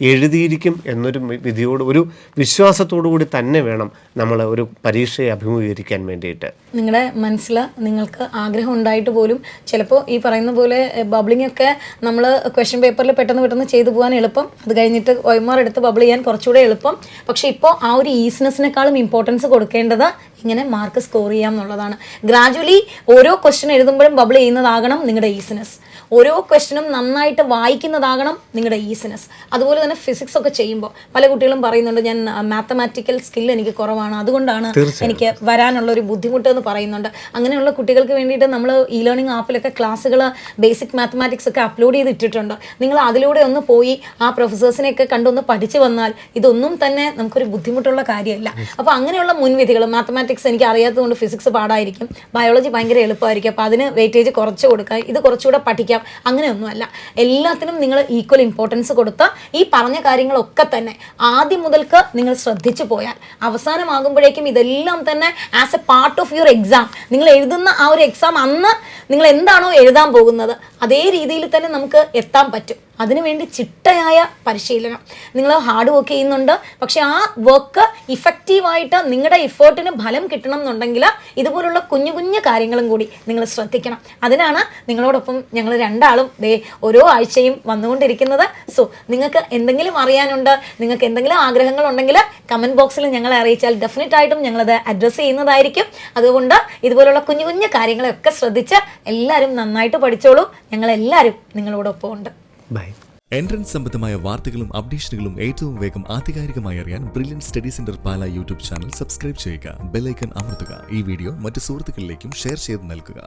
എഴുതിയിരിക്കും എന്നൊരു വിധിയോട്, ഒരു വിശ്വാസത്തോടു കൂടി തന്നെ വേണം നമ്മൾ ഒരു പരീക്ഷയെ അഭിമുഖീകരിക്കാൻ വേണ്ടിയിട്ട്. നിങ്ങളുടെ മനസ്സിൽ നിങ്ങൾക്ക് ആഗ്രഹം ഉണ്ടായിട്ട് പോലും ചിലപ്പോൾ ഈ പറയുന്ന പോലെ ബബിളിംഗ് ഒക്കെ നമ്മൾ ക്വസ്റ്റ്യൻ പേപ്പറിൽ പെട്ടെന്ന് ചെയ്തു പോകാൻ എളുപ്പം, അത് കഴിഞ്ഞിട്ട് OMR എടുത്ത് ബബിൾ ചെയ്യാൻ കുറച്ചുകൂടെ എളുപ്പം. പക്ഷേ ഇപ്പോൾ ആ ഒരു ഈസിനെസ്സിനേക്കാളും ഇമ്പോർട്ടൻസ് കൊടുക്കേണ്ടത് ഇങ്ങനെ മാർക്ക് സ്കോർ ചെയ്യാം എന്നുള്ളതാണ്. ഗ്രാജുവലി ഓരോ ക്വസ്റ്റ്യൻ എഴുതുമ്പോഴും ബബിൾ ചെയ്യുന്നതാകണം നിങ്ങളുടെ ഈസിനെസ്. ഓരോ ക്വസ്റ്റ്യനും നന്നായിട്ട് വായിക്കുന്നതാകണം നിങ്ങളുടെ ഈസിനെസ്. അതുപോലെ തന്നെ ഫിസിക്സ് ഒക്കെ ചെയ്യുമ്പോൾ പല കുട്ടികളും പറയുന്നുണ്ട്, ഞാൻ മാത്തമാറ്റിക്കൽ സ്കിൽ എനിക്ക് കുറവാണ്, അതുകൊണ്ടാണ് എനിക്ക് വരാനുള്ള ഒരു ബുദ്ധിമുട്ട് എന്ന് പറയുന്നുണ്ട്. അങ്ങനെയുള്ള കുട്ടികൾക്ക് വേണ്ടിയിട്ട് നമ്മൾ ഇ ലേണിംഗ് ആപ്പിലൊക്കെ ക്ലാസ്സുകൾ ബേസിക് മാത്തമാറ്റിക്സ് ഒക്കെ അപ്ലോഡ് ചെയ്തിട്ടിട്ടുണ്ട്. നിങ്ങൾ അതിലൂടെ ഒന്ന് പോയി ആ പ്രൊഫസേഴ്സിനെയൊക്കെ കണ്ടൊന്ന് പഠിച്ചു വന്നാൽ ഇതൊന്നും തന്നെ നമുക്കൊരു ബുദ്ധിമുട്ടുള്ള കാര്യമല്ല. അപ്പോൾ അങ്ങനെയുള്ള മുൻവിധികൾ, മാത്തമാറ്റിക്സ് എനിക്ക് അറിയാത്തതുകൊണ്ട് ഫിസിക്സ് പാടായിരിക്കും, ബയോളജി ഭയങ്കര എളുപ്പമായിരിക്കും, അപ്പോൾ അതിന് വെയിറ്റേജ് കുറച്ച് കൊടുക്കുക, ഇത് കുറച്ചുകൂടെ പഠിക്കാം, പഠിക്കാം, അങ്ങനെയൊന്നുമല്ല. എല്ലാത്തിനും നിങ്ങൾ ഈക്വൽ ഇമ്പോർട്ടൻസ് കൊടുത്ത് ഈ പറഞ്ഞ കാര്യങ്ങളൊക്കെ തന്നെ ആദ്യം മുതൽക്ക് നിങ്ങൾ ശ്രദ്ധിച്ചു പോയാൽ അവസാനമാകുമ്പോഴേക്കും ഇതെല്ലാം തന്നെ as A part of your exam, നിങ്ങൾ എഴുതുന്ന ആ ഒരു എക്സാം അന്ന് നിങ്ങൾ എന്താണോ എഴുതാൻ പോകുന്നത് അതേ രീതിയിൽ തന്നെ നമുക്ക് എത്താൻ പറ്റും. അതിനുവേണ്ടി ചിട്ടയായ പരിശീലനം, നിങ്ങൾ ഹാർഡ് വർക്ക് ചെയ്യുന്നുണ്ട്, പക്ഷെ ആ വർക്ക് ഇഫക്റ്റീവായിട്ട് നിങ്ങളുടെ എഫേർട്ടിന് ഫലം കിട്ടണം എന്നുണ്ടെങ്കിൽ ഇതുപോലുള്ള കുഞ്ഞു കുഞ്ഞു കാര്യങ്ങളും കൂടി നിങ്ങൾ ശ്രദ്ധിക്കണം. അതിനാണ് നിങ്ങളോടൊപ്പം ഞങ്ങൾ രണ്ടാളും ഓരോ ആഴ്ചയും വന്നുകൊണ്ടിരിക്കുന്നത്. സോ നിങ്ങൾക്ക് എന്തെങ്കിലും അറിയാനുണ്ട്, നിങ്ങൾക്ക് എന്തെങ്കിലും ആഗ്രഹങ്ങളുണ്ടെങ്കിൽ കമൻറ്റ് ബോക്സിൽ ഞങ്ങളെ അറിയിച്ചാൽ ഡെഫിനറ്റ് ആയിട്ടും ഞങ്ങളത് അഡ്രസ്സ് ചെയ്യുന്നതായിരിക്കും. അതുകൊണ്ട് ഇതുപോലുള്ള കുഞ്ഞു കുഞ്ഞു കാര്യങ്ങളൊക്കെ ശ്രദ്ധിച്ച് എല്ലാവരും നന്നായിട്ട് പഠിച്ചോളൂ. ഞങ്ങളെല്ലാവരും നിങ്ങളോടൊപ്പം ഉണ്ട്. ബൈ. എൻട്രൻസ് സംബന്ധമായ വാർത്തകളും അപ്ഡേഷനുകളും ഏറ്റവും വേഗം ആധികാരികമായി അറിയാൻ ബ്രില്യൻറ്റ് സ്റ്റഡി സെന്റർ പാല യൂട്യൂബ് ചാനൽ സബ്സ്ക്രൈബ് ചെയ്യുക. ബെൽ ഐക്കൺ അമർത്തുക. ഈ വീഡിയോ മറ്റ് സുഹൃത്തുക്കളിലേക്കും ഷെയർ ചെയ്ത് നൽകുക.